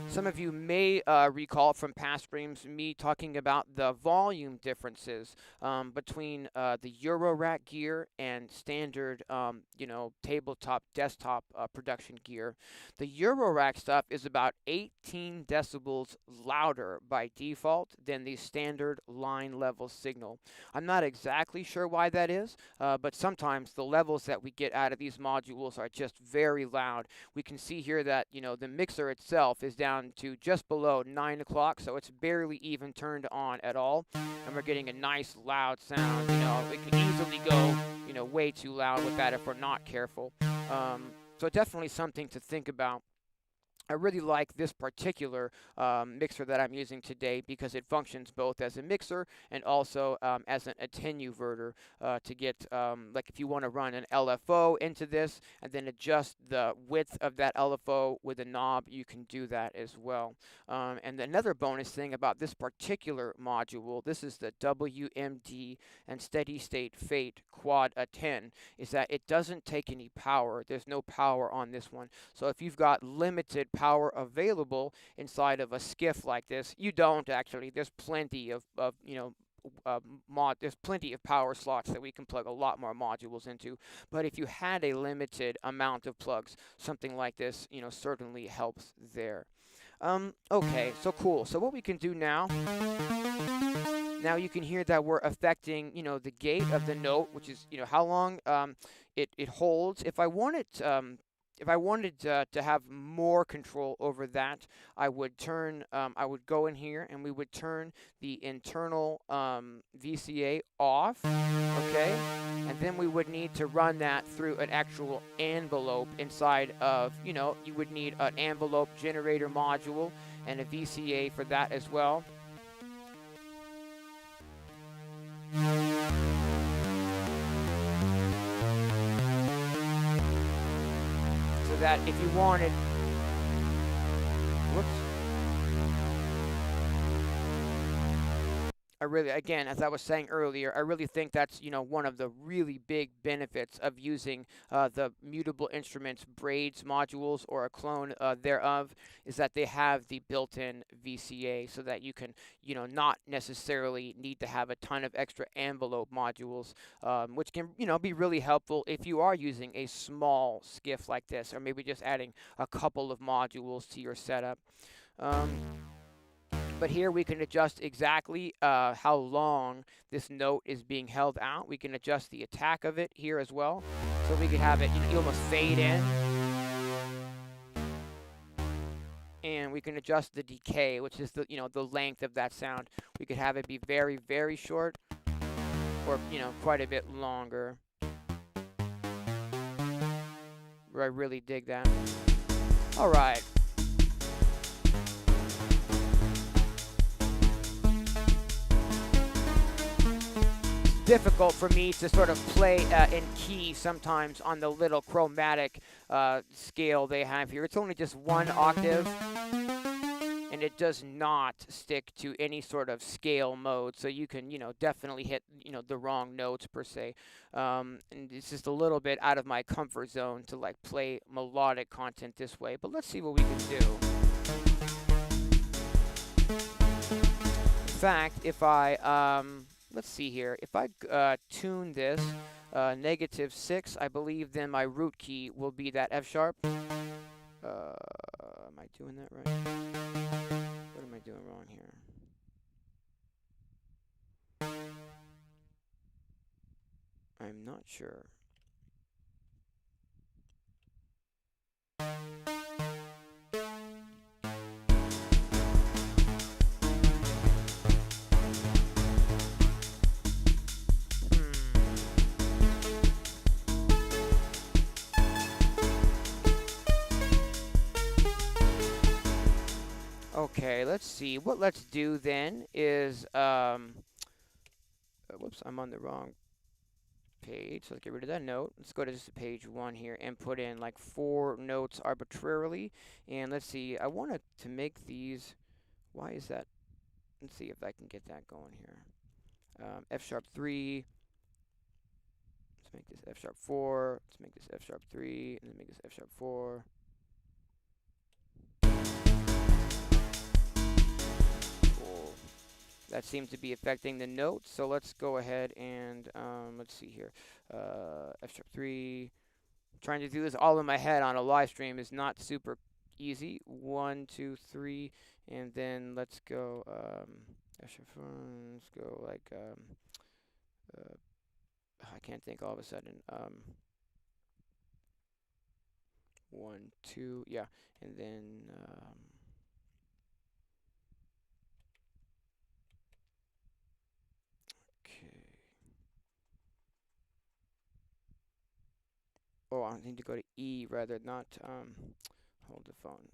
Some of you may recall from past streams me talking about the volume differences between the Eurorack gear and standard, tabletop, desktop production gear. The Eurorack stuff is about 18 decibels louder by default than the standard line level signal. I'm not exactly sure why that is, but sometimes the levels that we get out of these modules are just very loud. We can see here that, the mixer itself is down to just below 9 o'clock, so it's barely even turned on at all, and we're getting a nice loud sound. It could easily go, way too loud with that if we're not careful. So definitely something to think about. I really like this particular mixer that I'm using today because it functions both as a mixer and also as an attenuverter to get, like if you want to run an LFO into this and then adjust the width of that LFO with a knob, you can do that as well. And another bonus thing about this particular module, this is the WMD and Steady State Fate Quad A10, is that it doesn't take any power. There's no power on this one. So if you've got limited power available inside of a skiff like this, you don't actually. There's plenty of there's plenty of power slots that we can plug a lot more modules into. But if you had a limited amount of plugs, something like this, certainly helps there. Okay, so cool. So what we can do now you can hear that we're affecting, the gate of the note, which is, how long it holds. If I wanted to have more control over that, I would go in here and we would turn the internal VCA off, okay? And then we would need to run that through an actual envelope inside of, you would need an envelope generator module and a VCA for that as well. That if you wanted, whoops, again, as I was saying earlier, I really think that's, one of the really big benefits of using the Mutable Instruments Braids modules or a clone thereof, is that they have the built-in VCA so that you can, not necessarily need to have a ton of extra envelope modules, which can, be really helpful if you are using a small skiff like this, or maybe just adding a couple of modules to your setup. But here we can adjust exactly how long this note is being held out. We can adjust the attack of it here as well. So we can have it almost fade in. And we can adjust the decay, which is the length of that sound. We could have it be very, very short or, quite a bit longer. I really dig that. All right. Difficult for me to sort of play in key sometimes on the little chromatic scale they have here. It's only just 1 octave, and it does not stick to any sort of scale mode, so you can, definitely hit, the wrong notes per se. And it's just a little bit out of my comfort zone to like play melodic content this way, but let's see what we can do. In fact, if I let's see here. If I tune this -6, I believe then my root key will be that F sharp. Am I doing that right? What am I doing wrong here? I'm not sure. Okay, let's see. What let's do then is, whoops, I'm on the wrong page. So let's get rid of that note. Let's go to just page 1 here and put in like 4 notes arbitrarily. And let's see, I wanted to make these, why is that? Let's see if I can get that going here. F sharp 3. Let's make this F sharp 4. Let's make this F sharp 3. And then make this F sharp 4. That seems to be affecting the notes, so let's go ahead and let's see here. F sharp 3. Trying to do this all in my head on a live stream is not super easy. 1, 2, 3, and then let's go F sharp 4. Let's go like I can't think all of a sudden. 1, 2, yeah, and then oh, I need to go to E rather, not hold the phone.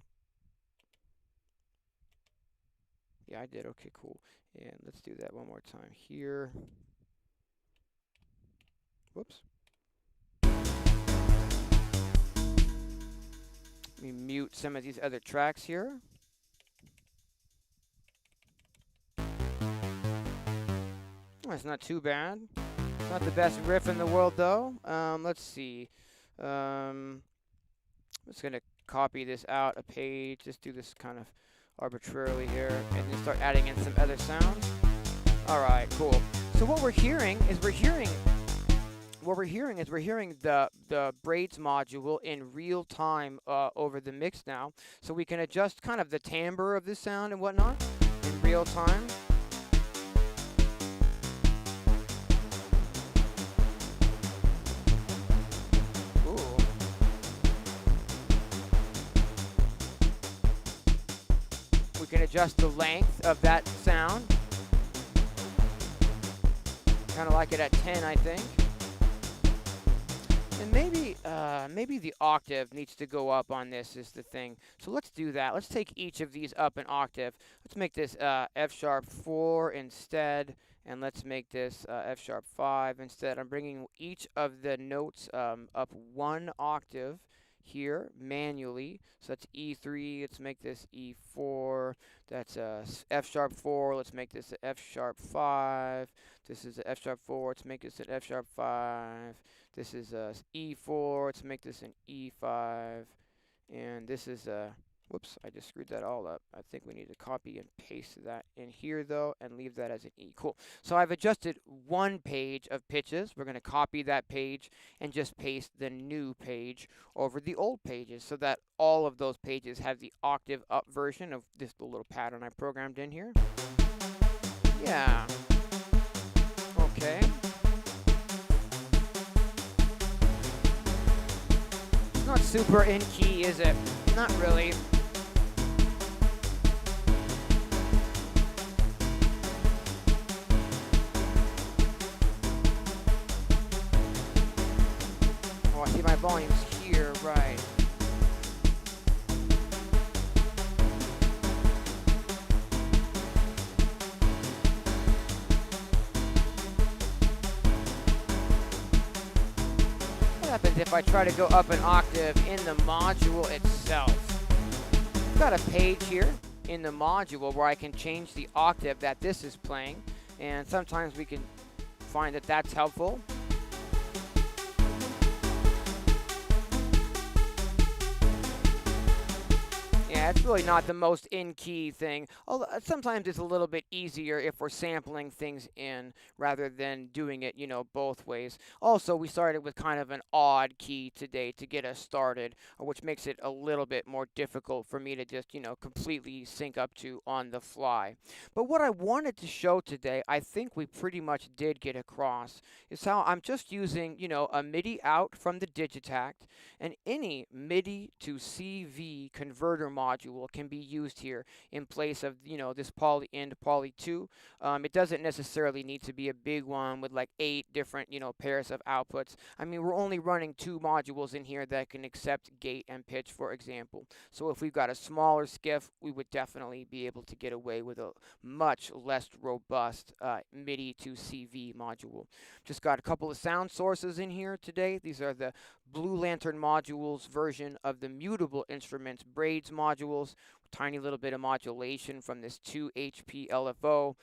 Yeah, I did. Okay, cool. And let's do that one more time here. Whoops. Let me mute some of these other tracks here. That's not too bad. It's not the best riff in the world, though. Let's see. I'm just going to copy this out a page. Just do this kind of arbitrarily here. And then start adding in some other sounds. All right, cool. So we're hearing the Braids module in real time over the mix now, so we can adjust kind of the timbre of the sound and whatnot in real time. Ooh. We can adjust the length of that sound, kind of like it at 10, I think. And maybe the octave needs to go up on this is the thing. So let's do that. Let's take each of these up an octave. Let's make this F sharp 4 instead, and let's make this F sharp 5 instead. I'm bringing each of the notes up one octave here manually. So that's E3. Let's make this E4. That's F sharp 4. Let's make this a F sharp 5. This is a F sharp 4. Let's make this an F sharp 5. This is a E4. Let's make this an E5. And this is a, whoops, I just screwed that all up. I think we need to copy and paste that in here though and leave that as an E. Cool. So I've adjusted one page of pitches. We're going to copy that page and just paste the new page over the old pages so that all of those pages have the octave up version of this little pattern I programmed in here. Yeah. Okay. Not super in key, is it? Not really. Oh, I see my volume's here, right. What happens if I try to go up an octave in the module itself? I've got a page here in the module where I can change the octave that this is playing, and sometimes we can find that that's helpful. Yeah, it's really not the most in-key thing. Although sometimes it's a little bit easier if we're sampling things in rather than doing it, both ways. Also, we started with kind of an odd key today to get us started, which makes it a little bit more difficult for me to just, completely sync up to on the fly. But what I wanted to show today, I think we pretty much did get across, is how I'm just using, a MIDI out from the Digitakt, and any MIDI to CV converter module can be used here in place of, this poly in to poly 2. It doesn't necessarily need to be a big one with like 8 different, pairs of outputs. I mean, we're only running 2 modules in here that can accept gate and pitch, for example. So if we've got a smaller skiff, we would definitely be able to get away with a much less robust MIDI to CV module. Just got a couple of sound sources in here today. These are the Blue Lantern modules version of the mutable instruments Braids modules. Tiny little bit of modulation from this 2 HP LFO.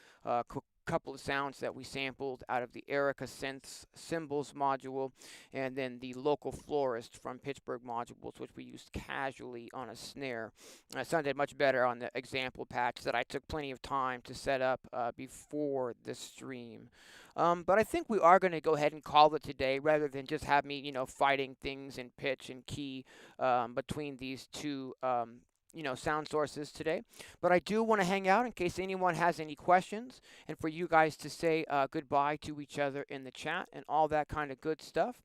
Couple of sounds that we sampled out of the Erica Synths Cymbals module, and then the Local Florist from Pittsburgh modules, which we used casually on a snare. It sounded much better on the example patch that I took plenty of time to set up before the stream. But I think we are going to go ahead and call it today rather than just have me, fighting things in pitch and key between these two sound sources today. But I do want to hang out in case anyone has any questions and for you guys to say goodbye to each other in the chat and all that kind of good stuff.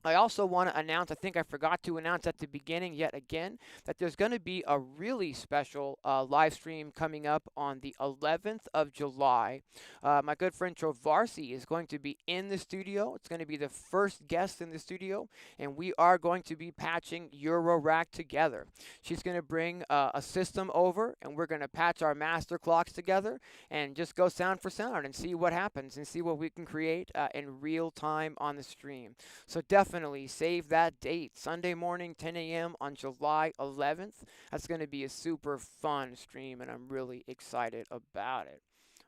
I also want to announce, I think I forgot to announce at the beginning yet again, that there's going to be a really special live stream coming up on the 11th of July. My good friend Trovarsi is going to be in the studio. It's going to be the first guest in the studio, and we are going to be patching Eurorack together. She's going to bring a system over, and we're going to patch our master clocks together and just go sound for sound and see what happens and see what we can create in real time on the stream. So definitely save that date, Sunday morning, 10 a.m. on July 11th. That's going to be a super fun stream, and I'm really excited about it.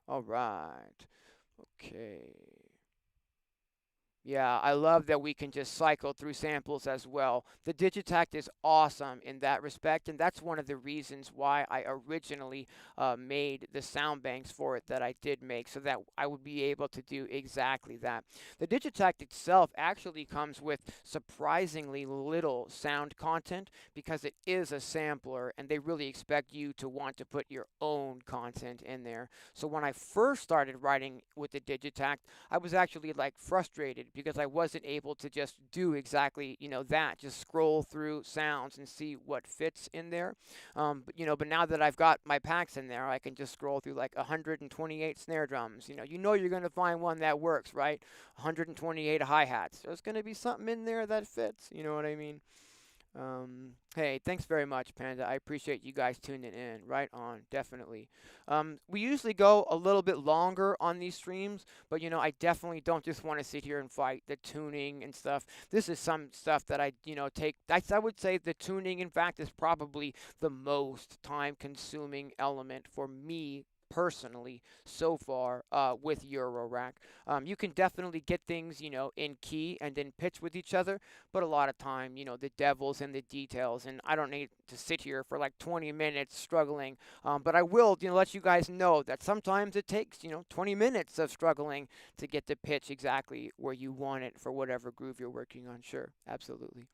All right. Okay. Yeah, I love that we can just cycle through samples as well. The Digitakt is awesome in that respect, and that's one of the reasons why I originally made the sound banks for it that I did make, so that I would be able to do exactly that. The Digitakt itself actually comes with surprisingly little sound content because it is a sampler, and they really expect you to want to put your own content in there. So when I first started writing with the Digitakt, I was actually like frustrated because I wasn't able to just do exactly, that, just scroll through sounds and see what fits in there. But now that I've got my packs in there, I can just scroll through like 128 snare drums. You're going to find one that works, right? 128 hi-hats. There's going to be something in there that fits. You know what I mean? Hey, thanks very much, Panda. I appreciate you guys tuning in. Right on, definitely. We usually go a little bit longer on these streams, but I definitely don't just want to sit here and fight the tuning and stuff. This is some stuff that I, take. I would say the tuning, in fact, is probably the most time-consuming element for me personally so far with Eurorack. You can definitely get things, in key and then pitch with each other, but a lot of time, the devil's in the details, and I don't need to sit here for like 20 minutes struggling. But I will, let you guys know that sometimes it takes, 20 minutes of struggling to get the pitch exactly where you want it for whatever groove you're working on. Sure, absolutely.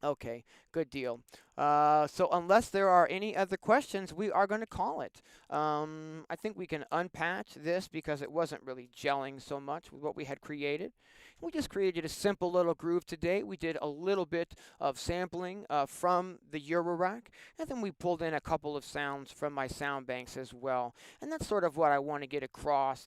Okay, good deal. So unless there are any other questions, we are going to call it. I think we can unpatch this because it wasn't really gelling so much with what we had created. We just created a simple little groove today. We did a little bit of sampling from the Eurorack, and then we pulled in a couple of sounds from my sound banks as well. And that's sort of what I want to get across.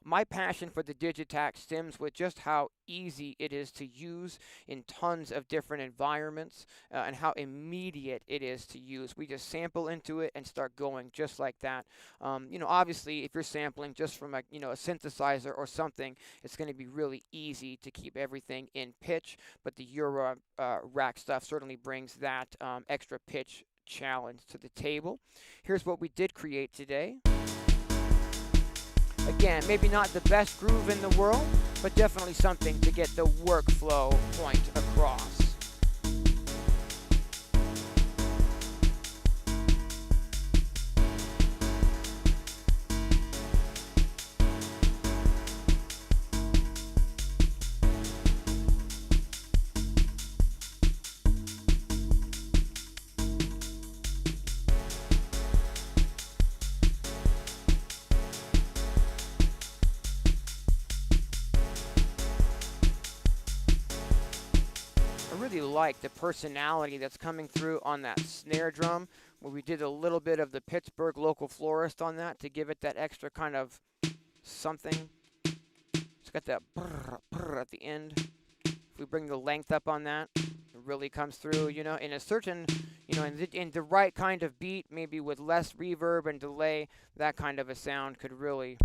My passion for the Digitakt stems with just how easy it is to use in tons of different environments and how immediate it is to use. We just sample into it and start going just like that. Obviously, if you're sampling just from a synthesizer or something, it's going to be really easy to keep everything in pitch. But the Eurorack stuff certainly brings that extra pitch challenge to the table. Here's what we did create today. Again, maybe not the best groove in the world, but definitely something to get the workflow point across. I really like the personality that's coming through on that snare drum, where we did a little bit of the Pittsburgh local florist on that to give it that extra kind of something. It's got that brr, brr at the end. If we bring the length up on that, it really comes through, in a certain, in the right kind of beat, maybe with less reverb and delay, that kind of a sound could really...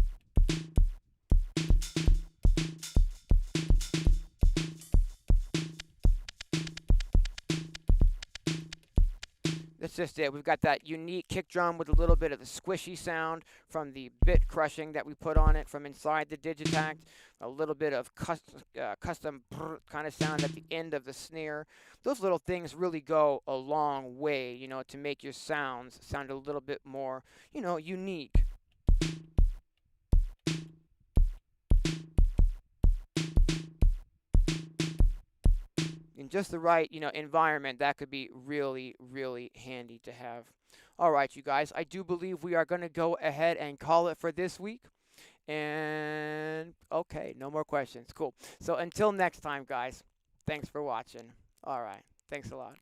That's just it. We've got that unique kick drum with a little bit of the squishy sound from the bit crushing that we put on it from inside the Digitakt. A little bit of custom kind of sound at the end of the snare. Those little things really go a long way, to make your sounds sound a little bit more, unique. In just the right, environment, that could be really, really handy to have. All right, you guys, I do believe we are going to go ahead and call it for this week. And okay, no more questions. Cool. So until next time, guys, thanks for watching. All right. Thanks a lot.